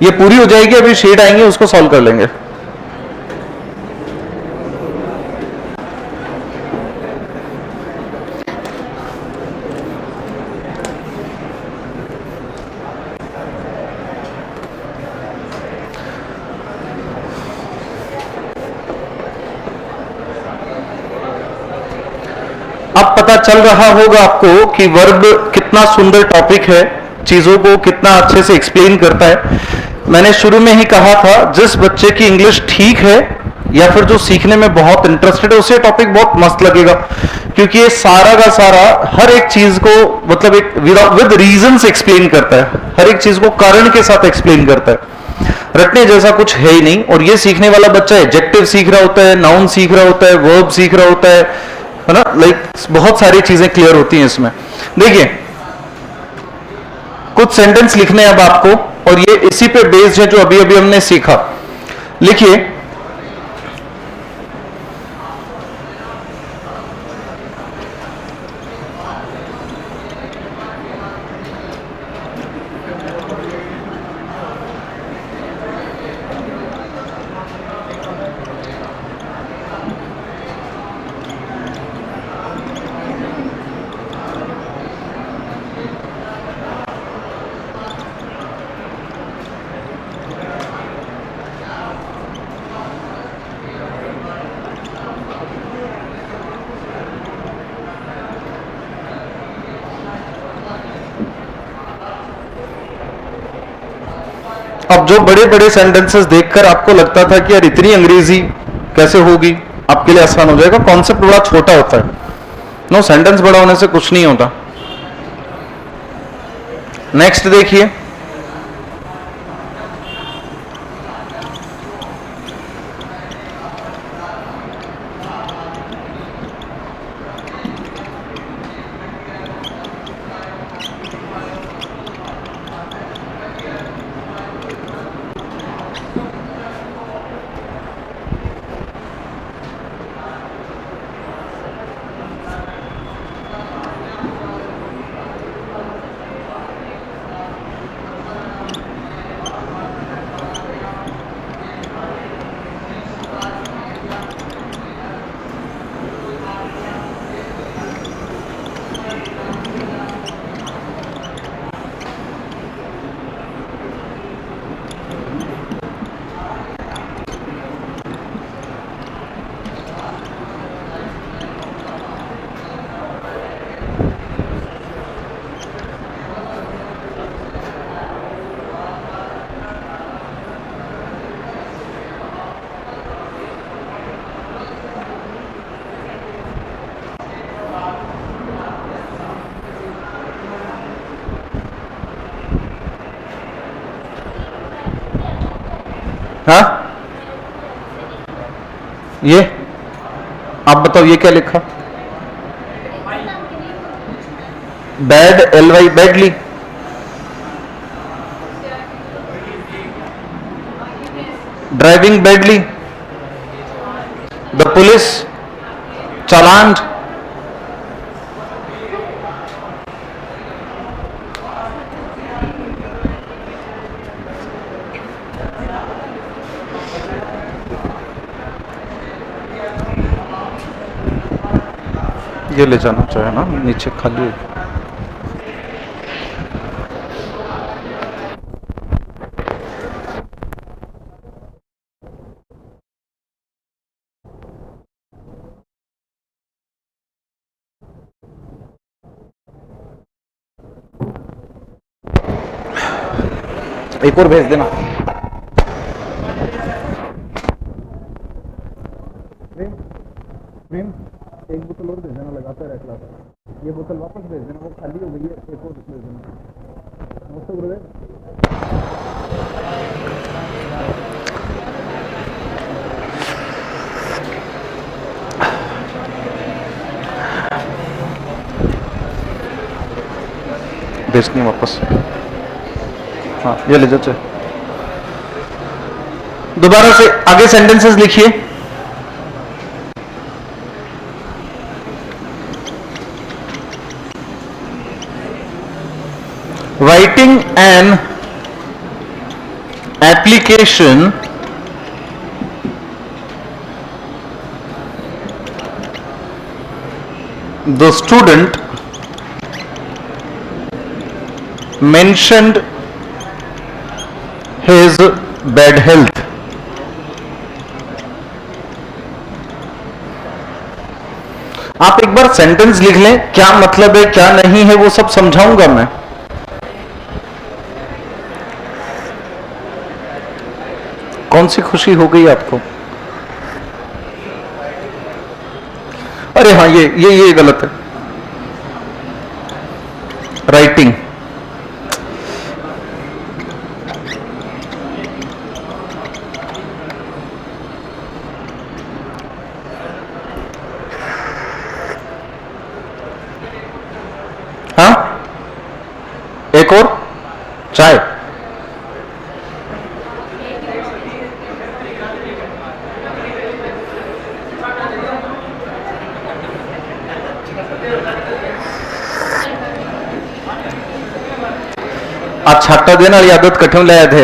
S1: ये पूरी हो जाएगी, अभी शीट आएंगे उसको सॉल्व कर लेंगे। अब पता चल रहा होगा आपको कि वर्ब कितना सुंदर टॉपिक है, चीजों को कितना अच्छे से एक्सप्लेन करता है। मैंने शुरू में ही कहा था, जिस बच्चे की इंग्लिश ठीक है या फिर जो सीखने में बहुत इंटरेस्टेड है उसे टॉपिक बहुत मस्त लगेगा, क्योंकि ये सारा का सारा हर एक चीज को मतलब एक विद रीजन से एक्सप्लेन करता है, हर एक चीज को कारण के साथ एक्सप्लेन करता है। रटने जैसा कुछ है ही नहीं। और ये सीखने वाला बच्चा एडजेक्टिव सीख रहा होता है, नाउन सीख रहा होता है, वर्ब सीख रहा होता है ना, लाइक बहुत सारी चीजें क्लियर होती हैं इसमें। देखिए कुछ सेंटेंस लिखने हैं अब आपको, और ये इसी पे बेस्ड है जो अभी अभी हमने सीखा। लिखिए, अब जो बड़े बड़े सेंटेंसेस देखकर आपको लगता था कि यार इतनी अंग्रेजी कैसे होगी, आपके लिए आसान हो जाएगा। कॉन्सेप्ट बड़ा छोटा होता है। नो, सेंटेंस बड़ा होने से कुछ नहीं होता। नेक्स्ट देखिए, हाँ, ये आप बताओ ये क्या लिखा? Bad, LY badly. Driving badly, the police, challan. ये ले जाना चाहिए ना, नीचे खाली है। एक और भेज देना। प्रेम, एक बोतल और भेज देना, लगाता रह क्लास। ये बोतल वापस भेज देना, वो खाली हो गई है, एक और भेज देना। नमस्ते गुरुदेव। भेजनी वापस। हाँ, ये ले जाओ। दोबारा से आगे सेंटेंसेस लिखिए। Writing an application the student mentioned his bad health. आप एक बार सेंटेंस लिख लें, क्या मतलब है क्या नहीं है वो सब समझाऊंगा मैं। कौन सी खुशी हो गई आपको? अरे हाँ, ये गलत है। राइटिंग, हाँ, एक और चाय। आप छाटा देने वाली आदत कठिन लाया थे।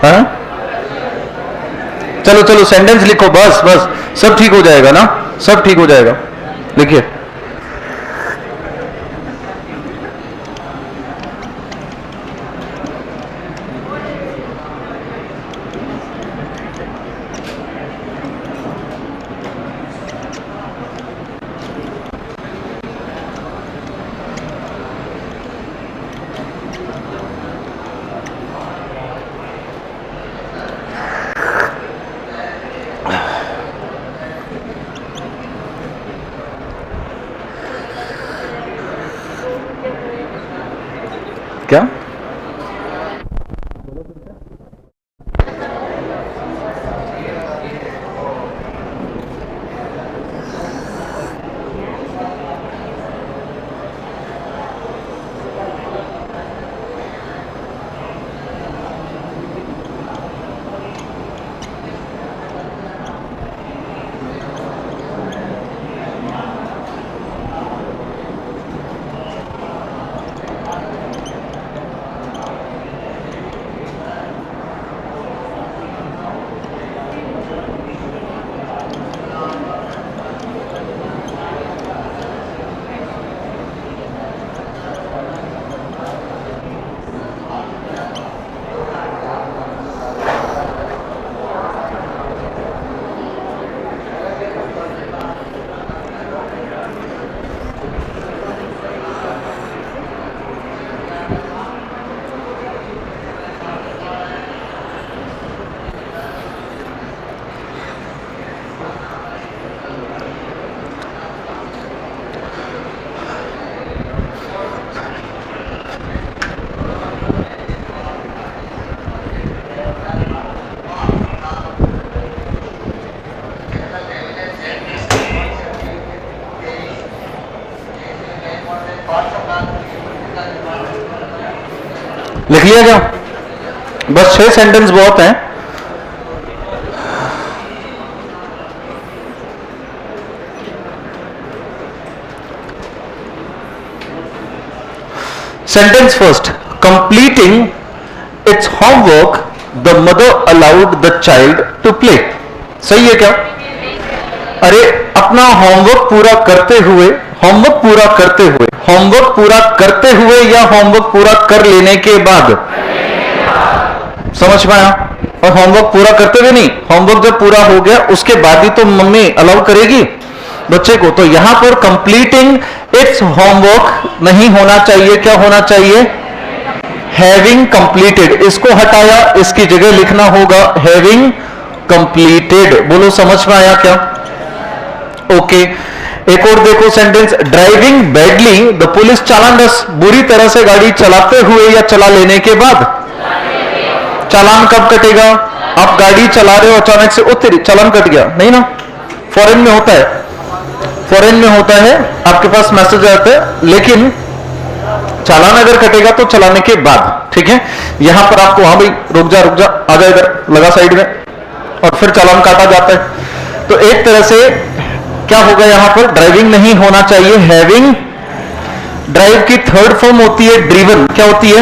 S1: हाँ, चलो चलो सेंटेंस लिखो, बस बस, सब ठीक हो जाएगा ना, सब ठीक हो जाएगा। लिखिए। लिख लिया क्या? बस 6 सेंटेंस बहुत हैं। Sentence first, completing its homework the mother allowed the child to play. सही है क्या? अरे अपना होमवर्क पूरा करते हुए, होमवर्क पूरा करते हुए, होमवर्क पूरा करते हुए या होमवर्क पूरा कर लेने के बाद? समझ पाया? और होमवर्क पूरा करते हुए नहीं, होमवर्क जब पूरा हो गया उसके बाद ही तो मम्मी अलाउ करेगी बच्चे को। तो यहां पर कंप्लीटिंग इट्स होमवर्क नहीं होना चाहिए, क्या होना चाहिए? Having completed. इसको हटाया, इसकी जगह लिखना होगा हैविंग कंप्लीटेड। बोलो समझ में आया क्या? ओके। एक और देखो sentence, driving badly the police challan दस। बुरी तरह से गाड़ी चलाते हुए या चला लेने के बाद? चालान कब कटेगा? आप गाड़ी चला रहे हो, अचानक से तेरी चालान कट गया, नहीं ना? फॉरेन में होता है, फॉरेन में होता है, आपके पास मैसेज आता है, लेकिन चालान अगर कटेगा तो चलाने के बाद, ठीक है? यहां पर आपको, हाँ भाई रुक जा, आ जा इधर, लगा साइड में, और फिर चालान काटा जाता है। तो एक तरह से क्या होगा यहां पर? ड्राइविंग नहीं होना चाहिए, हैविंग। ड्राइव की थर्ड फॉर्म होती है ड्रीवन। क्या होती है?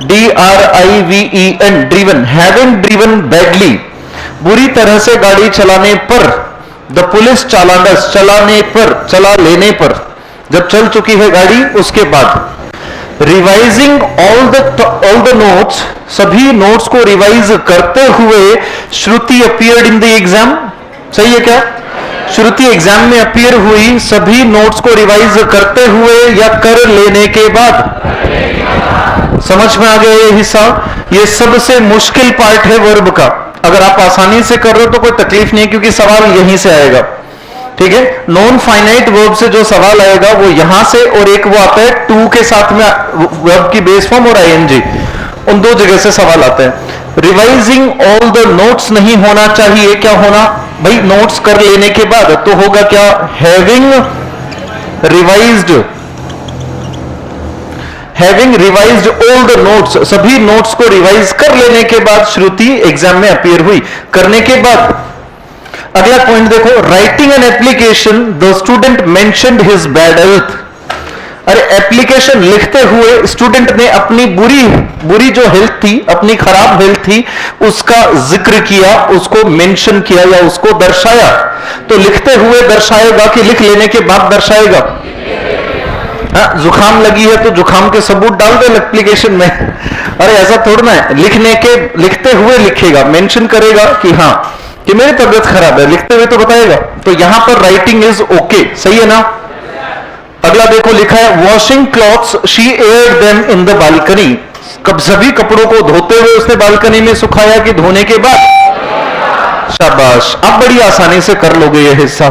S1: DRIVEN, driven. Having driven badly, बुरी तरह से गाड़ी चलाने पर। द पुलिस चालानस, चलाने पर, चला लेने पर, जब चल चुकी है गाड़ी उसके बाद। रिवाइजिंग ऑल द नोट्स, सभी नोट्स को रिवाइज करते हुए। श्रुति अपीयर्ड इन द एग्जाम। सही है क्या? श्रुति एग्जाम में अपीयर हुई सभी नोट्स को रिवाइज करते हुए या कर लेने के बाद। समझ में आ गया ये हिस्सा? ये सबसे मुश्किल पार्ट है वर्ब का। अगर आप आसानी से कर रहे हो तो कोई तकलीफ नहीं, क्योंकि सवाल यहीं से आएगा, ठीक है? नॉन फाइनाइट वर्ब से जो सवाल आएगा वो यहां से, और एक वो आता है टू के साथ में वर्ब की बेस फॉर्म और ING, उन दो जगह से सवाल आते हैं। रिवाइजिंग ऑल द नोट्स नहीं होना चाहिए, क्या होना भाई? नोट्स कर लेने के बाद। तो होगा क्या? Having revised, having revised all the notes, सभी नोट्स को रिवाइज कर लेने के बाद श्रुति एग्जाम में अपीयर हुई, करने के बाद। अगला पॉइंट देखो, writing an application the student mentioned his bad health. अरे एप्लीकेशन लिखते हुए स्टूडेंट ने अपनी बुरी जो हेल्थ थी, अपनी खराब हेल्थ थी, उसका जिक्र किया, उसको मेंशन किया या उसको दर्शाया। तो लिखते हुए दर्शाएगा कि लिख लेने के बाद दर्शाएगा? जुकाम लगी है तो जुकाम के सबूत डाल दे एप्लीकेशन में। अरे ऐसा थोड़ा है, लिखते हुए लिखेगा, मेंशन करेगा कि हाँ कि मेरी तबीयत खराब है, लिखते हुए तो बताएगा। तो यहां पर राइटिंग इज ओके, सही है ना? अगला देखो लिखा है, washing clothes she aired them in the balcony. कब सभी कपड़ों को धोते हुए उसने बालकनी में सुखाया कि धोने के बाद? शाबाश, आप बड़ी आसानी से कर लोगे ये हिस्सा।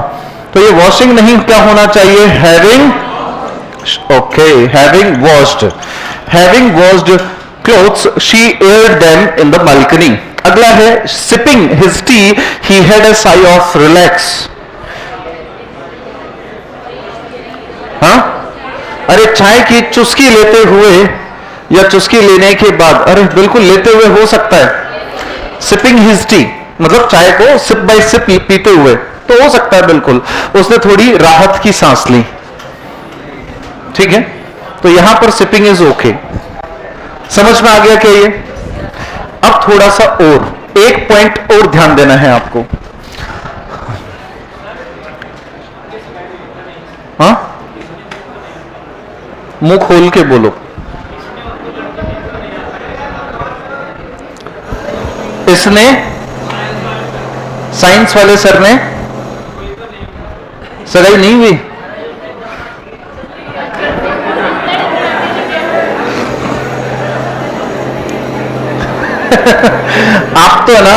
S1: तो ये वॉशिंग नहीं, क्या होना चाहिए? Having. Okay, having washed clothes she aired them in the balcony. अगला है, sipping his T he had a sigh of relax. हाँ, अरे चाय की चुस्की लेते हुए या चुस्की लेने के बाद, अरे बिल्कुल लेते हुए हो सकता है। सिपिंग हिज टी मतलब चाय को सिप बाय सिप पीते हुए तो हो सकता है, बिल्कुल उसने थोड़ी राहत की सांस ली, ठीक है? तो यहां पर सिपिंग इज ओके। समझ में आ गया क्या ये? अब थोड़ा सा और एक पॉइंट और ध्यान देना है आपको। हाँ, मुंह खोल के बोलो। इसने, साइंस वाले सर ने, सगाई नहीं हुई? आप तो है ना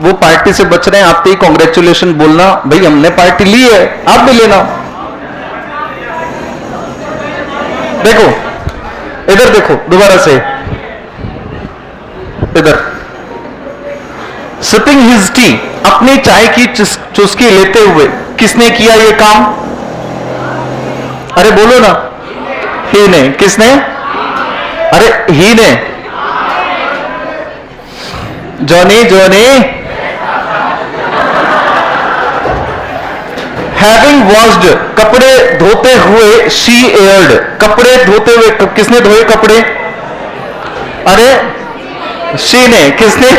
S1: वो पार्टी से बच रहे हैं, आप तो ही कॉन्ग्रेचुलेशन बोलना, भाई हमने पार्टी ली है, आप भी लेना। देखो इधर देखो दोबारा से, इधर। सिपिंग हिज टी, अपनी चाय की चुस्की लेते हुए किसने किया ये काम? अरे बोलो ना, ही ने। किसने? अरे ही ने। Johnny Johnny. हैविंग वॉश्ड, कपड़े धोते हुए, शी एयर्ड, कपड़े धोते हुए, किसने धोए कपड़े? अरे शी ने, किसने?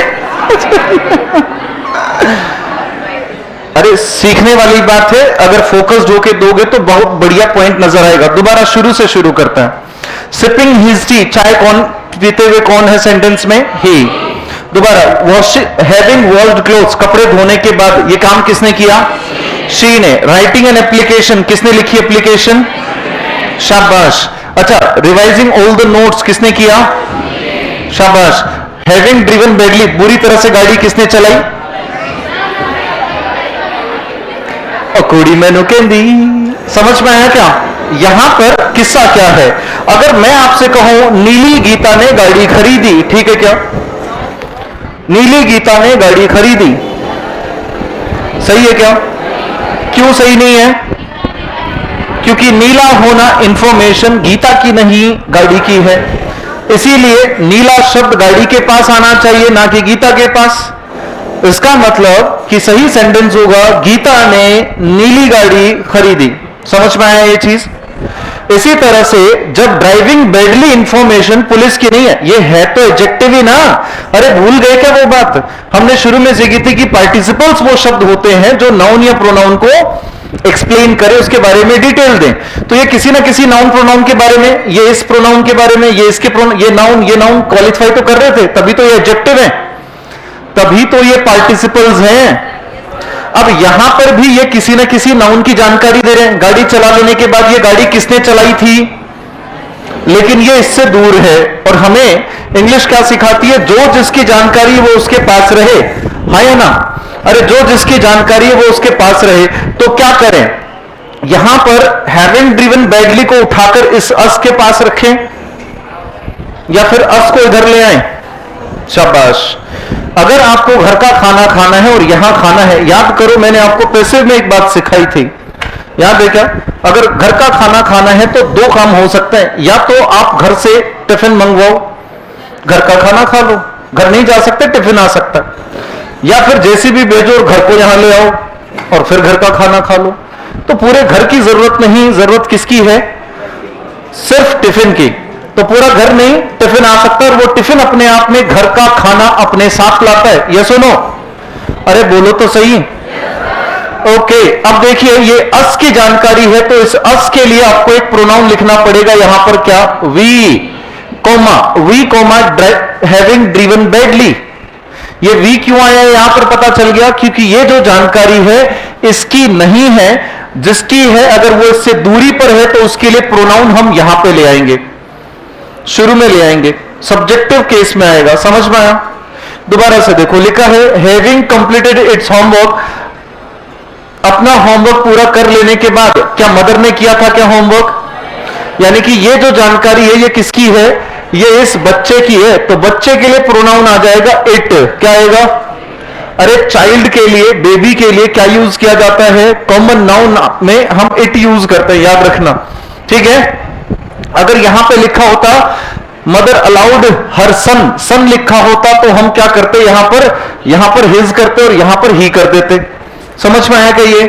S1: अरे सीखने वाली बात है, अगर फोकस्ड होके दोगे तो बहुत बढ़िया पॉइंट नजर आएगा। दोबारा शुरू से शुरू करते हैं। सिपिंग हिज टी, चाय कौन पीते हुए कौन है सेंटेंस में? ही। दोबारा, हैविंग वॉश्ड क्लोथ्स, कपड़े धोने के बाद, ये काम किसने किया? शी ने। राइटिंग एन एप्लीकेशन, किसने लिखी एप्लीकेशन? शाबाश। अच्छा, रिवाइजिंग ऑल द नोट्स, किसने किया? शाबाश। हैविंग ड्रिवन बैडली, बुरी तरह से गाड़ी किसने चलाई? कुड़ी मैनू कहंदी। समझ में आया क्या? यहां पर किस्सा क्या है? अगर मैं आपसे कहूं नीली गीता ने गाड़ी खरीदी, ठीक है क्या? नीली गीता ने गाड़ी खरीदी, सही है क्या? क्यों सही नहीं है? क्योंकि नीला होना इंफॉर्मेशन गीता की नहीं, गाड़ी की है। इसीलिए नीला शब्द गाड़ी के पास आना चाहिए, ना कि गीता के पास। इसका मतलब कि सही सेंटेंस होगा गीता ने नीली गाड़ी खरीदी। समझ में आया ये चीज? इसी तरह से जब ड्राइविंग बैडली इंफॉर्मेशन पुलिस की नहीं है, ये है तो एडजेक्टिव ही ना। अरे भूल गए क्या वो बात? हमने शुरू में सीखी थी कि पार्टिसिपल्स वो शब्द होते हैं जो नाउन या प्रोनाउन को एक्सप्लेन करे, उसके बारे में डिटेल दें। तो ये किसी ना किसी नाउन प्रोनाउन के बारे में, ये इस प्रोनाउन के बारे में, ये इसके प्रोनाउन, ये नाउन क्वालिफाई तो कर रहे थे, तभी तो ये एडजेक्टिव है, तभी तो ये पार्टिसिपल्स हैं। अब यहां पर भी ये किसी ना किसी नाउन की जानकारी दे रहे हैं। गाड़ी चला लेने के बाद ये गाड़ी किसने चलाई थी, लेकिन ये इससे दूर है। और हमें इंग्लिश क्या सिखाती है? जो जिसकी जानकारी वो उसके पास रहे, हाँ या ना? अरे जो जिसकी जानकारी है वो उसके पास रहे, तो क्या करें? यहां पर हैविंग ड्रिवन बैडली को उठाकर इस अस के पास रखें, या फिर अस को इधर ले आए? शाबाश। अगर आपको घर का खाना खाना है और यहां खाना है, याद करो मैंने आपको पैसिव में एक बात सिखाई थी, याद है क्या? अगर घर का खाना खाना है तो दो काम हो सकते हैं, या तो आप घर से टिफिन मंगवाओ, घर का खाना खा लो, घर नहीं जा सकते टिफिन आ सकता, या फिर जेसीबी भेजो और घर को यहां ले आओ और फिर घर का खाना खा लो। तो पूरे घर की जरूरत नहीं, जरूरत किसकी है? सिर्फ टिफिन की। तो पूरा घर नहीं, टिफिन आ सकता है, और वो टिफिन अपने आप में घर का खाना अपने साथ लाता है। ये सुनो, अरे बोलो तो सही। ओके, अब देखिए ये अस की जानकारी है, तो इस अस के लिए आपको एक प्रोनाउन लिखना पड़ेगा। यहां पर क्या? We comma having driven badly. ये वी क्यों आया यहां पर पता चल गया, क्योंकि ये जो जानकारी है इसकी नहीं है, जिसकी है अगर वो इससे दूरी पर है तो उसके लिए प्रोनाउन हम यहां पे ले आएंगे, शुरू में ले आएंगे, सब्जेक्टिव केस में आएगा। समझ में आया? दोबारा से देखो, लिखा है हैविंग कंप्लीटेड इट्स होमवर्क, अपना होमवर्क पूरा कर लेने के बाद। क्या मदर ने किया था क्या होमवर्क? यानी कि ये जो जानकारी है ये किसकी है? ये इस बच्चे की है, तो बच्चे के लिए प्रोनाउन आ जाएगा इट। क्या आएगा? अरे चाइल्ड के लिए, बेबी के लिए क्या यूज किया जाता है? कॉमन नाउन में हम इट यूज करते हैं, याद रखना, ठीक है? अगर यहां पे लिखा होता मदर अलाउड हर सन, सन लिखा होता तो हम क्या करते? यहां पर हिज करते और यहां पर ही कर देते। समझ में आया क्या ये?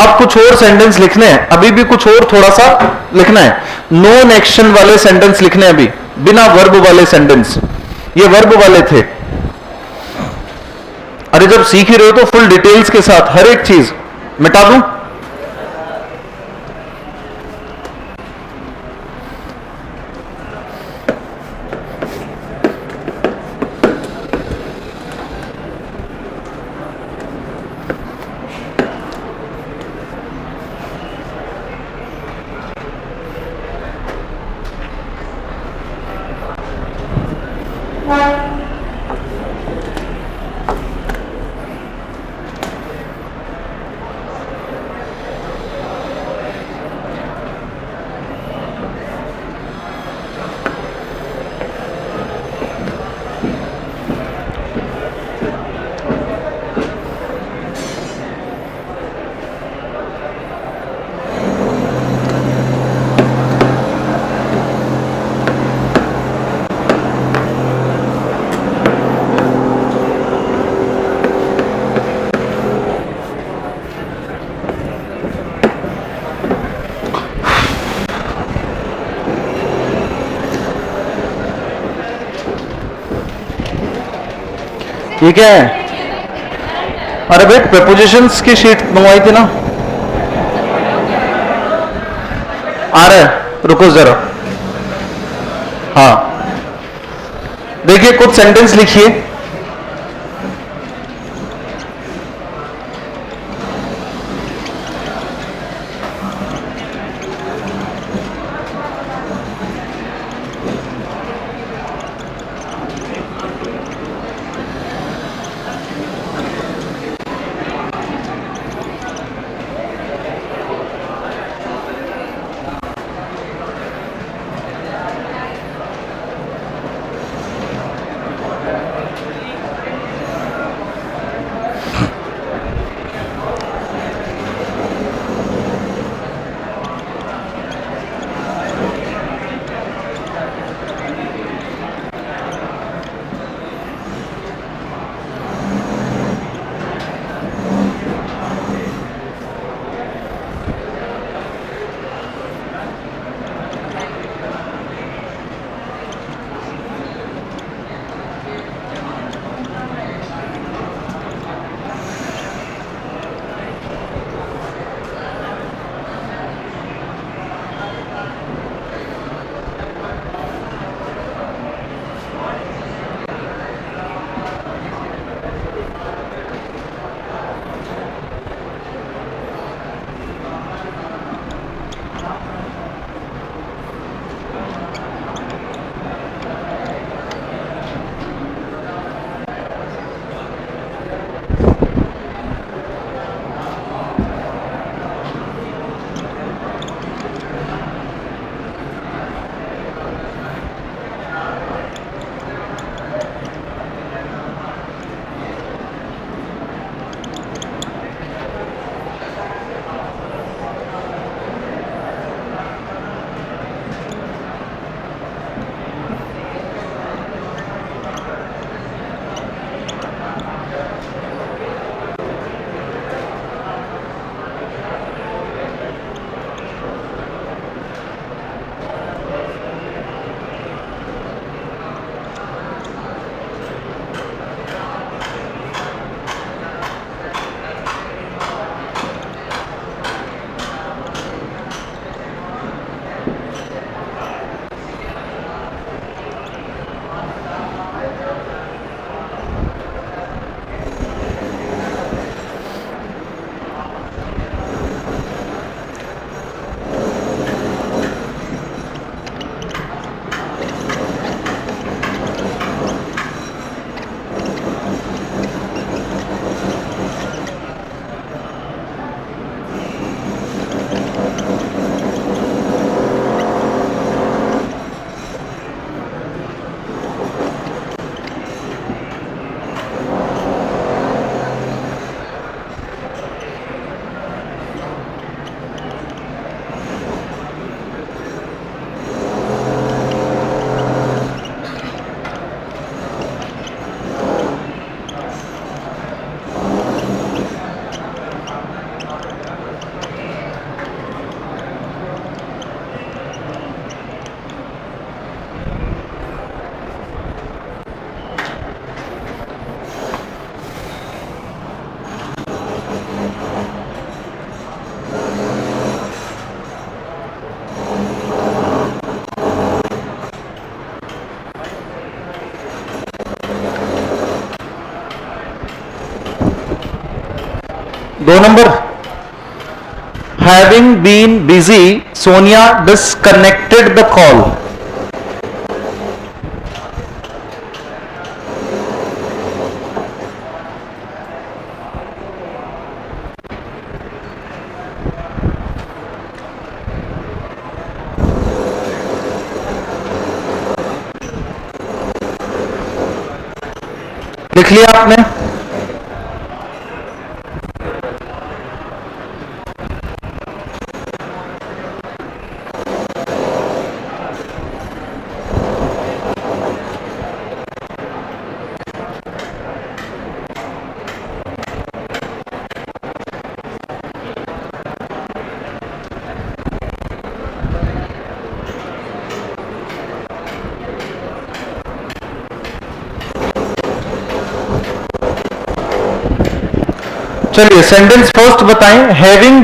S1: अब कुछ और सेंटेंस लिखने हैं, अभी भी कुछ और थोड़ा सा लिखना है। नॉन एक्शन वाले सेंटेंस लिखने हैं अभी, बिना वर्ब वाले सेंटेंस। ये वर्ब वाले थे। अरे जब सीख ही रहे हो तो फुल डिटेल्स के साथ हर एक चीज मिटा दूं? ये क्या है? अरे भाई प्रपोजिशंस की शीट मंगवाई थी ना। आ रहा है, रुको जरा। हाँ, देखिए कुछ सेंटेंस लिखिए। दो number, having been busy, Sonia disconnected the call. लिख लिया आपने? चलिए सेंटेंस फर्स्ट बताएं। Having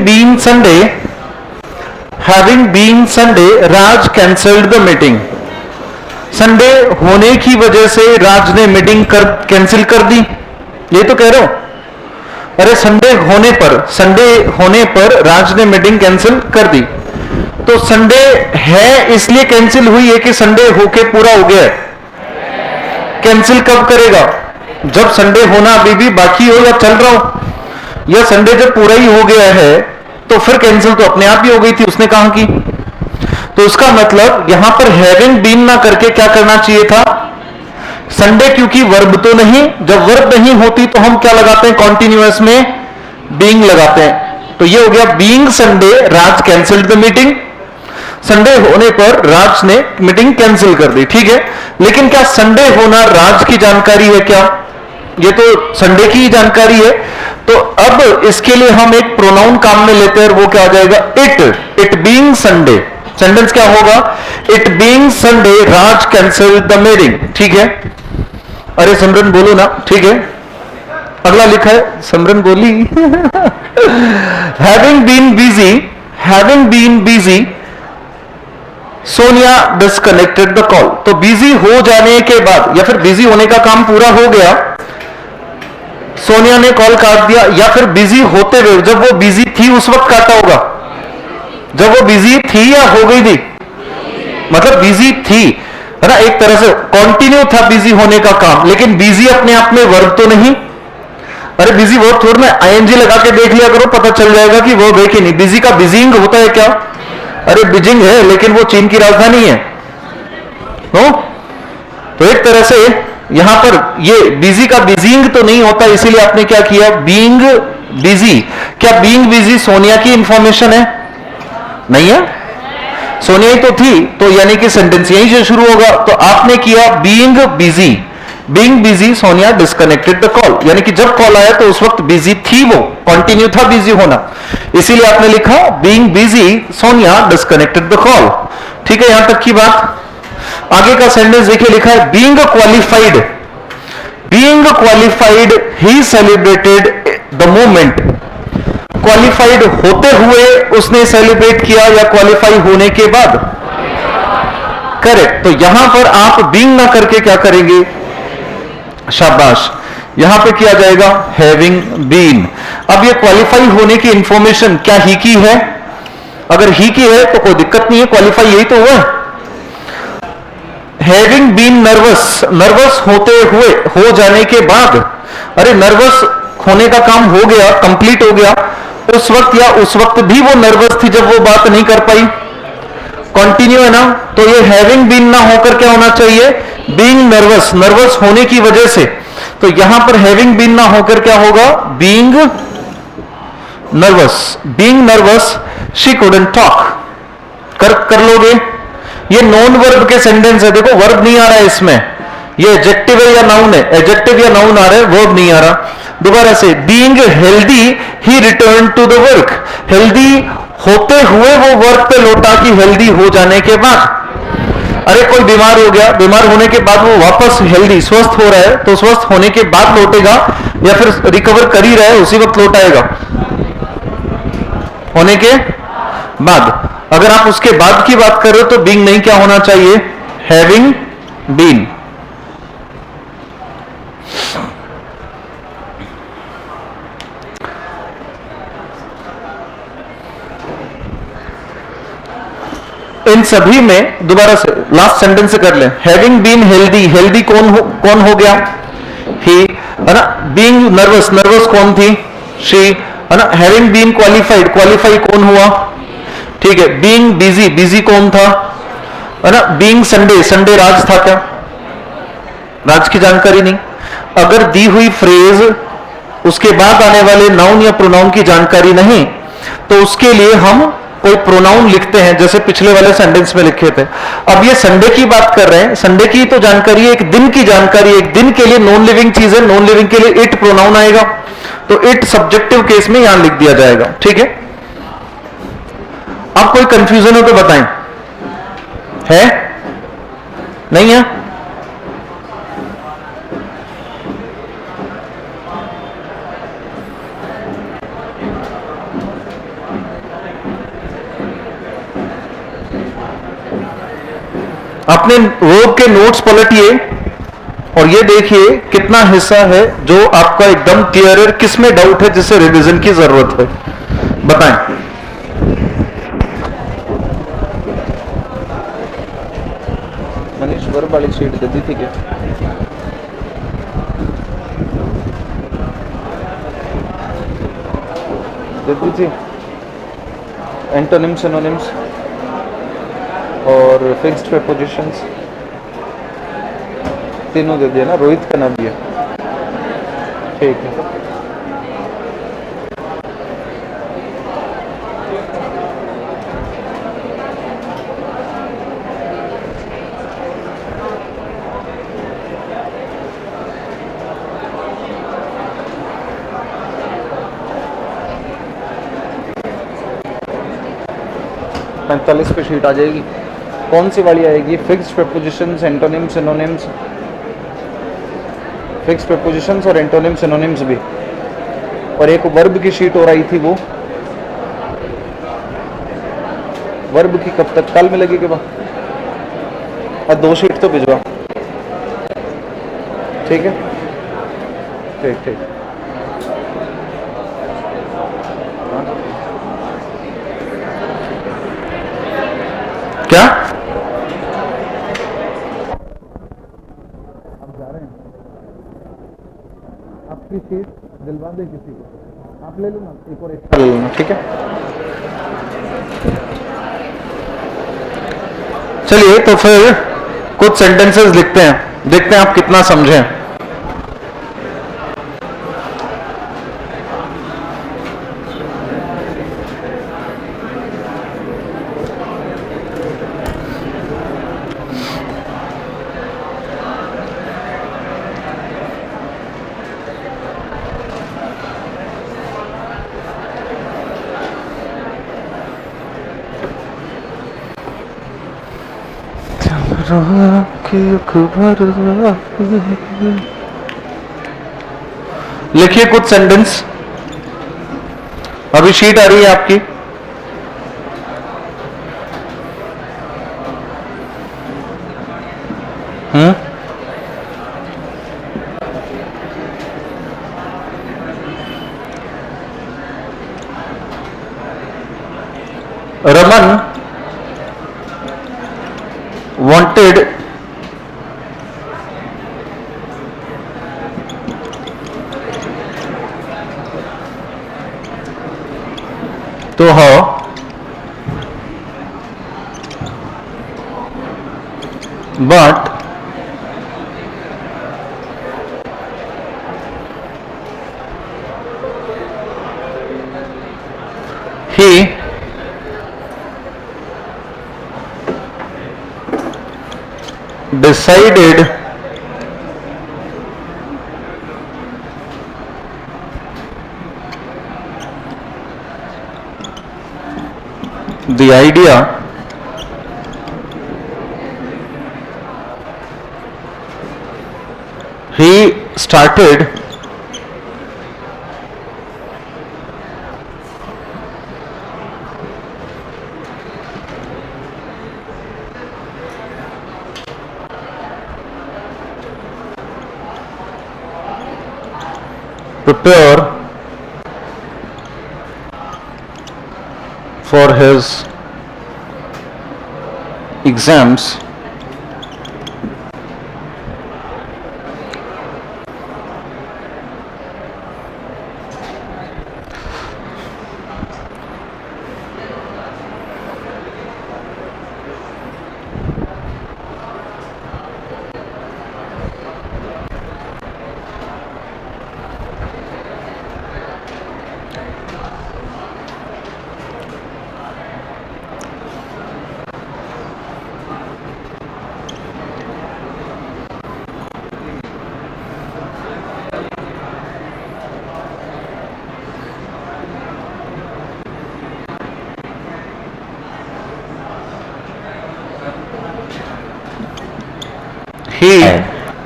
S1: been Sunday Raj cancelled the meeting. Sunday होने की वजह से राज ने मीटिंग कैंसिल कर दी, ये तो कह रहे हो। अरे संडे होने पर राज ने मीटिंग कैंसिल कर दी, तो संडे है इसलिए कैंसिल हुई है कि संडे होके पूरा हो गया है? कैंसिल कब करेगा? जब संडे होना अभी भी बाकी हो या चल रहा हो, या संडे जब पूरा ही हो गया है तो फिर कैंसिल तो अपने आप ही हो गई थी, उसने कहा की। तो इसका मतलब यहां पर हैविंग बीन ना करके क्या करना चाहिए था? संडे, क्योंकि वर्ब तो नहीं, जब वर्ब नहीं होती तो हम क्या लगाते हैं कॉन्टिन्यूअस में? बीइंग लगाते हैं। तो ये हो गया being Sunday Raj cancelled the meeting. Sunday होने पर राज ने मीटिंग कैंसिल कर दी, ठीक है। लेकिन क्या संडे होना राज की जानकारी है क्या? ये तो संडे की ही जानकारी है। तो अब इसके लिए हम एक प्रोनाउन काम में लेते हैं, वो क्या हो जाएगा? It being Sunday. सेंटेंस क्या होगा? It being Sunday Raj cancelled the meeting, ठीक है। अरे सिमरन बोलो ना, ठीक है। अगला लिखा है, सिमरन बोली। Having been busy Sonia disconnected the call. तो बिजी हो जाने के बाद या फिर बिजी होने का काम पूरा हो गया, सोनिया ने कॉल काट दिया, या फिर बिजी होते हुए, जब वो बिजी थी उस वक्त काटा होगा? जब वो बिजी थी या हो गई थी? मतलब बिजी थी, है ना, एक तरह से कंटिन्यू था बिजी होने का काम। लेकिन बिजी अपने आप में वर्ब तो नहीं। अरे बिजी वर्ब थोड़ा ना, आईएनजी लगा के देख लिया करो, पता चल जाएगा कि वर्ब है कि नहीं। बिजी का बिजिंग होता है क्या? अरे बीजिंग है, लेकिन वो चीन की राजधानी है। तो एक तरह से यहां पर ये बिजी का बिजिंग तो नहीं होता, इसीलिए आपने क्या किया? Being busy. क्या बीइंग बिजी सोनिया की इंफॉर्मेशन है? नहीं है, सोनिया ही तो थी, तो यानी कि सेंटेंस यहीं से शुरू होगा। तो आपने किया being busy Sonia disconnected the call, यानी कि जब कॉल आया तो उस वक्त बिजी थी, वो कंटिन्यू था बिजी होना, इसीलिए आपने लिखा being busy Sonia disconnected the call, ठीक है। यहां तक की बात। आगे का सेंटेंस देखिए, लिखा है being qualified he celebrated the moment. Qualified होते हुए उसने सेलिब्रेट किया या क्वालिफाई होने के बाद? करेक्ट। तो यहां पर आप बीइंग ना करके क्या करेंगे? शाबाश, यहां पे किया जाएगा हैविंग बीन। अब ये क्वालिफाई होने की इंफॉर्मेशन क्या ही की है? अगर ही की है तो कोई दिक्कत नहीं है, क्वालिफाई यही तो हुआ। हैविंग बीन नर्वस होते हुए, हो जाने के बाद। अरे नर्वस होने का काम हो गया, कंप्लीट हो गया, उस वक्त या उस वक्त भी वो नर्वस थी जब वो बात नहीं कर पाई, कंटिन्यू है ना। तो ये हैविंग बीन ना होकर क्या होना चाहिए? बीइंग नर्वस होने की वजह से। तो यहां पर हैविंग बीन ना होकर क्या होगा? Being nervous she couldn't talk. कर लोगे? ये नॉन वर्ब के सेंटेंस है, देखो वर्ब नहीं आ रहा है इसमें, ये एडजेक्टिव है या नाउन है? एडजेक्टिव या नाउन आ रहा है, वर्ब नहीं आ रहा। दोबारा से, being healthy he return to the work. Healthy होते हुए वो वर्क पे लौटा, कि हेल्दी हो जाने के बाद। अरे कोई बीमार हो गया, बीमार होने के बाद वो वापस हेल्दी स्वस्थ हो रहा है, तो स्वस्थ होने के बाद लौटेगा या फिर रिकवर कर ही रहा है उसी वक्त लौटाएगा? होने के बाद। अगर आप उसके बाद की बात कर रहे हो तो बीइंग नहीं, क्या होना चाहिए? Having been. इन सभी में दोबारा से लास्ट सेंटेंस से कर लें। हैविंग बीन हेल्दी कौन हो गया? ही, है ना। बीइंग नर्वस कौन थी? शी, है ना। हैविंग बीन क्वालिफाई कौन हुआ? ठीक है। बीइंग बिजी कौन था? है ना। बीइंग संडे राज था क्या? राज की जानकारी नहीं। अगर दी हुई फ्रेज उसके बाद आने वाले नाउन या प्रोनाउन की जानकारी नहीं, तो उसके लिए हम कोई प्रोनाउन लिखते हैं, जैसे पिछले वाले सेंटेंस में लिखे थे। अब ये संडे की बात कर रहे हैं, संडे की तो जानकारी है, एक दिन की जानकारी, एक दिन के लिए नॉन लिविंग चीज है, नॉन लिविंग के लिए इट प्रोनाउन आएगा, तो इट सब्जेक्टिव केस में यहां लिख दिया जाएगा, ठीक है। अब कोई कंफ्यूजन हो तो बताएं, है? नहीं है? अपने वर्ब के नोट्स पलटिए और ये देखिए कितना हिस्सा है जो आपका एकदम क्लियर है, किसमें डाउट है जिसे रिवीजन की जरूरत है, बताएं। मनीष वर्ब वाली शीट दे दी थी क्या? दे दी थी। एंटोनिम्स, सिनोनिम्स और फिक्स्ड प्रीपोजिशंस तीनों दे दिया ना, रोहित का नाम दिया, ठीक है। पैंतालीस पे शीट आ जाएगी। कौन सी वाली आएगी? Fixed prepositions, antonyms, synonyms. Fixed prepositions और एंटोनिम्स, सिनोनिम्स भी। और एक वर्ब की शीट और आई थी, वो वर्ब की कब तक, कल मिलेगी के बाद? और 2 शीट तो भिजवा, ठीक है, ठीक ठीक। क्या आप जा रहे हैं? आपकी सीट दिलवा दे किसी को, आप ले लो ना, एक और एक्स्ट्रा ले लेना, ठीक है। चलिए तो फिर कुछ सेंटेंसेस लिखते हैं, देखते हैं आप कितना समझें। लिखिए कुछ सेंटेंस, अभी शीट आ रही है आपकी। Raman wanted to her but he decided the idea he started prepare for his exams he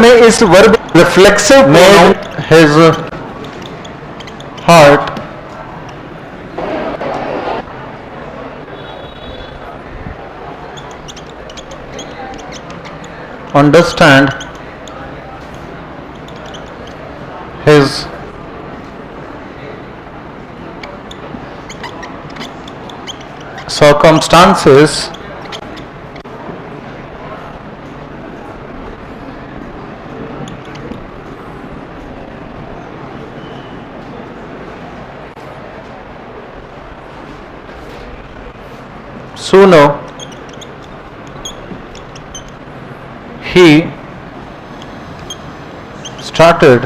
S1: में इस verb reflexive made his heart understand his circumstances sooner he started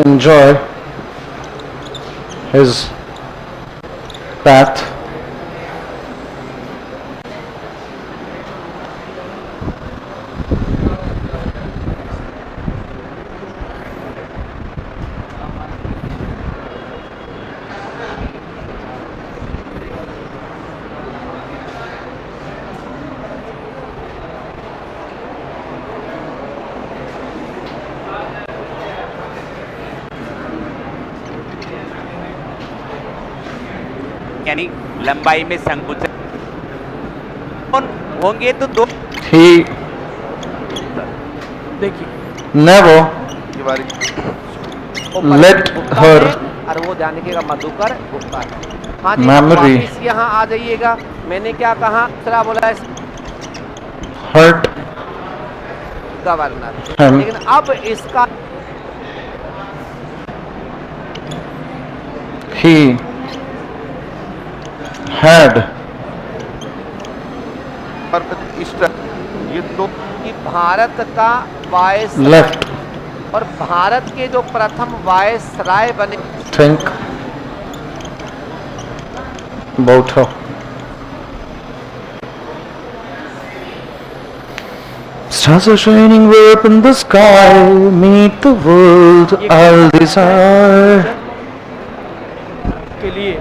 S1: enjoy his path
S2: यानी लंबाई में संकुचन होंगे तो दो
S1: he
S3: देखिए
S1: never let her
S3: और वो ध्यान रखिएगा मधुकर गुप्ता है। हाँ जी,
S1: Memory.
S3: वापिस यहाँ आ जाइएगा। मैंने क्या कहा, दूसरा बोला है
S1: hurt
S3: गवर्नर,
S1: हम।
S3: लेकिन अब इसका
S1: he had
S3: ये दो कि भारत का वायस
S1: left
S3: और भारत के जो प्रथम वायसराय बने
S1: think about her. Stars are shining way up in the sky, meet the world I'll desire.
S3: के लिए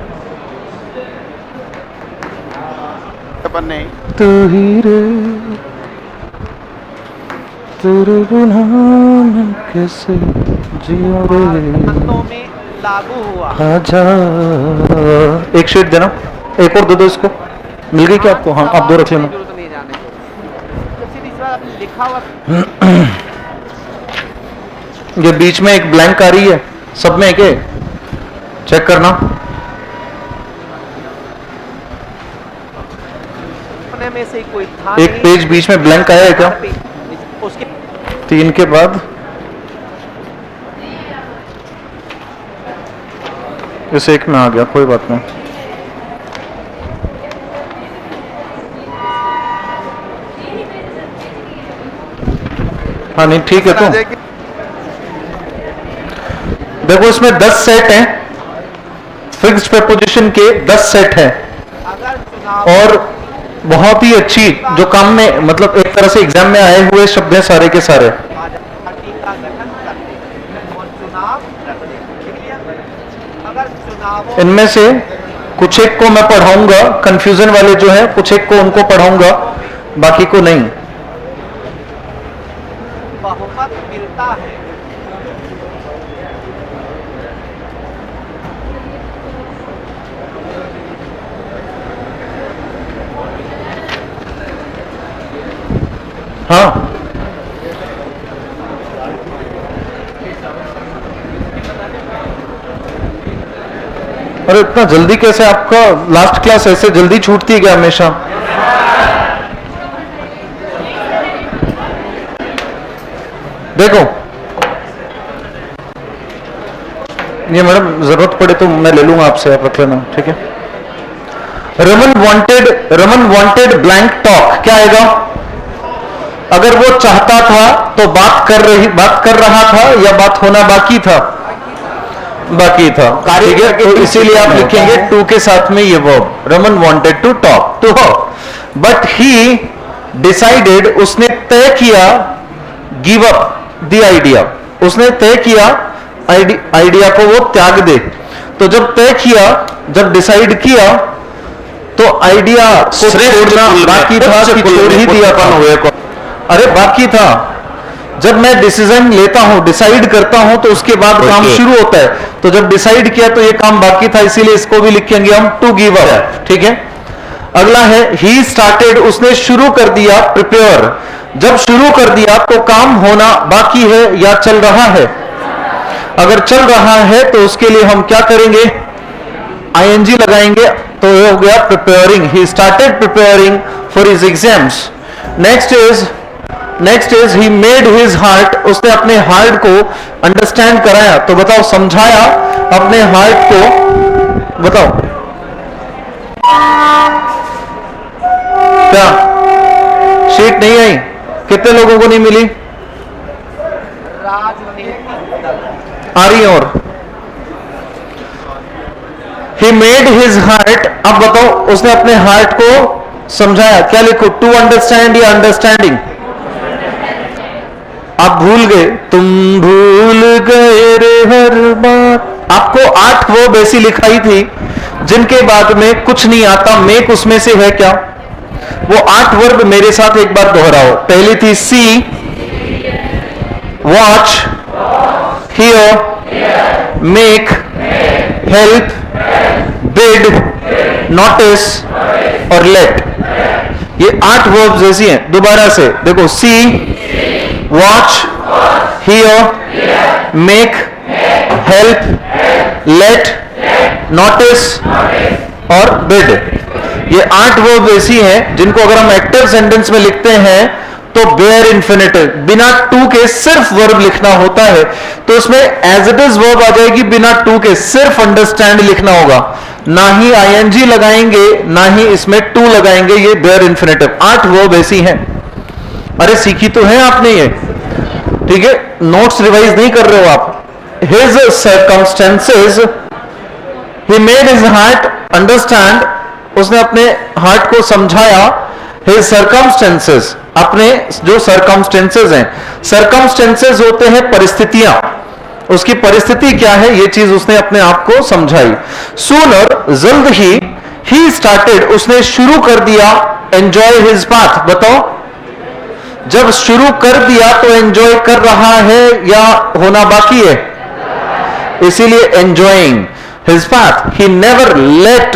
S1: तू ही रे तेरे बिना मैं कैसे जिया रे
S3: अंतों में लागू हुआ।
S1: आजा। एक शीट देना, एक और दे दो इसको। मिल गई क्या आपको? हाँ, आप दो रख लेना।
S3: जरूरत नहीं जाने की। तो फिर इस बार आपने लिखा हुआ
S1: ये बीच में एक ब्लैंक आ रही है, सब में एक है, चेक करना।
S3: अपने में से कोई था
S1: एक
S3: नहीं।
S1: पेज बीच में ब्लैंक आया है क्या?
S3: उसके
S1: 3 के बाद इस एक में आ गया, कोई बात नहीं। हाँ नहीं ठीक है। तो देखो इसमें 10 सेट हैं, फिक्स्ड प्रीपोजिशन के 10 सेट हैं
S3: अगर चुनाव
S1: और बहुत ही अच्छी जो काम में मतलब एक तरह से एग्जाम में आए हुए शब्द हैं सारे के सारे।
S3: पार्टी का गठन करते हैं और चुनाव लड़ते हैं। ठीक है? अगर चुनाव
S1: इनमें से कुछ एक को मैं पढ़ाऊंगा, कंफ्यूजन वाले जो है कुछ एक को उनको पढ़ाऊंगा, बाकी को नहीं।
S3: बहुमत मिलता है
S1: हाँ अरे इतना जल्दी कैसे? आपका लास्ट क्लास ऐसे जल्दी छूटती है क्या हमेशा? देखो ये मैडम जरूरत पड़े तो मैं ले लूंगा आपसे, आप रख लेना, ठीक है। रमन वांटेड ब्लैंक टॉक, क्या आएगा? अगर वो चाहता था तो बात कर रहा था या बात होना बाकी था? बाकी था, ठीक है। तो इसीलिए आप लिखेंगे टू के साथ में ये verb, Raman wanted to talk to her but he decided, उसने तय किया, गिव अप द आइडिया, उसने तय किया आइडिया को वो त्याग दे। तो जब तय किया, जब डिसाइड किया तो आइडिया को छोड़ना बाकी था कि छोड़ ही दिया था? अरे बाकी था। जब मैं डिसीजन लेता हूं, डिसाइड करता हूं, तो उसके बाद काम
S4: Okay.
S1: शुरू होता है। तो जब डिसाइड किया तो ये काम बाकी था, इसीलिए इसको भी लिखेंगे हम टू गिव अप। ठीक है, अगला है ही स्टार्टेड, उसने शुरू कर दिया प्रिपेयर। जब शुरू कर दिया तो काम होना बाकी है या चल रहा है? अगर चल रहा है तो उसके लिए हम क्या करेंगे? आईएनजी लगाएंगे, तो ये हो गया preparing. He started preparing for his exams. Next is he made his heart, उसने अपने हार्ट को अंडरस्टैंड कराया। तो बताओ, समझाया अपने हार्ट को, बताओ क्या शीट नहीं आई? कितने लोगों को नहीं मिली?
S3: राजनीतिक
S1: आ रही है और ही मेड हिज हार्ट। अब बताओ, उसने अपने हार्ट को समझाया। क्या लिखो? टू अंडरस्टैंड या अंडरस्टैंडिंग? आप भूल गए, तुम भूल गए रे हर बात। आपको 8 वर्ब ऐसी लिखाई थी जिनके बाद में कुछ नहीं आता, मेक उसमें से है क्या? वो 8 वर्ब मेरे साथ एक बार दोहराओ। पहली थी see, watch, hear, make, help, bid, notice और लेट। ये 8 वर्ब्स ऐसी हैं। दोबारा से देखो, see, watch, hear, make, help, let, notice और बिड। ये 8 वर्ब ऐसी हैं जिनको अगर हम एक्टिव सेंटेंस में लिखते हैं तो बेयर इन्फिनिटिव, बिना टू के सिर्फ वर्ब लिखना होता है, तो उसमें एज इट इज वर्ब आ जाएगी, बिना टू के सिर्फ अंडरस्टैंड लिखना होगा। ना ही आईएनजी लगाएंगे, ना ही इसमें टू लगाएंगे। ये बेयर इन्फिनिटिव 8 वर्ब ऐसी हैं। अरे सीखी तो है आपने ये, ठीक है? नोट्स रिवाइज नहीं कर रहे हो आप। His circumstances, he made his heart understand, उसने अपने हार्ट को समझाया। हिज सर्कमस्टेंसेस, अपने जो सर्कमस्टेंसेस हैं, सर्कमस्टेंसेस होते हैं परिस्थितियां, उसकी परिस्थिति क्या है ये चीज उसने अपने आप को समझाई। सूनर, जल्द ही स्टार्टेड, उसने शुरू कर दिया एंजॉय हिज पाथ। बताओ, जब शुरू कर दिया तो एंजॉय कर रहा है या होना बाकी है? इसीलिए enjoying his path. He never let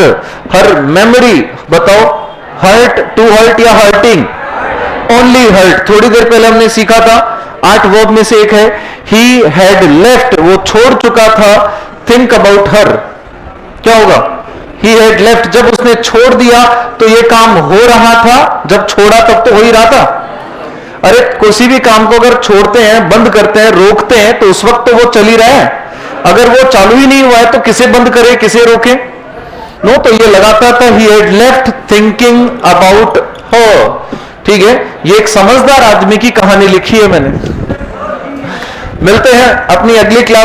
S1: her memory, बताओ हर्ट, टू हर्ट या हर्टिंग? Only hurt. थोड़ी देर पहले हमने सीखा था, 8 वर्ब में से एक है ही हैड लेफ्ट, वो छोड़ चुका था थिंक अबाउट हर। क्या होगा? ही हैड लेफ्ट, जब उसने छोड़ दिया तो ये काम हो रहा था, जब छोड़ा तब तो हो ही रहा था। अरे किसी भी काम को अगर छोड़ते हैं, बंद करते हैं, रोकते हैं, तो उस वक्त तो वो चल ही रहा है। अगर वो चालू ही नहीं हुआ है तो किसे बंद करे, किसे रोके? नो, तो ये लगाता था he had left thinking about her. ठीक है, ये एक समझदार आदमी की कहानी लिखी है मैंने। मिलते हैं अपनी अगली क्लास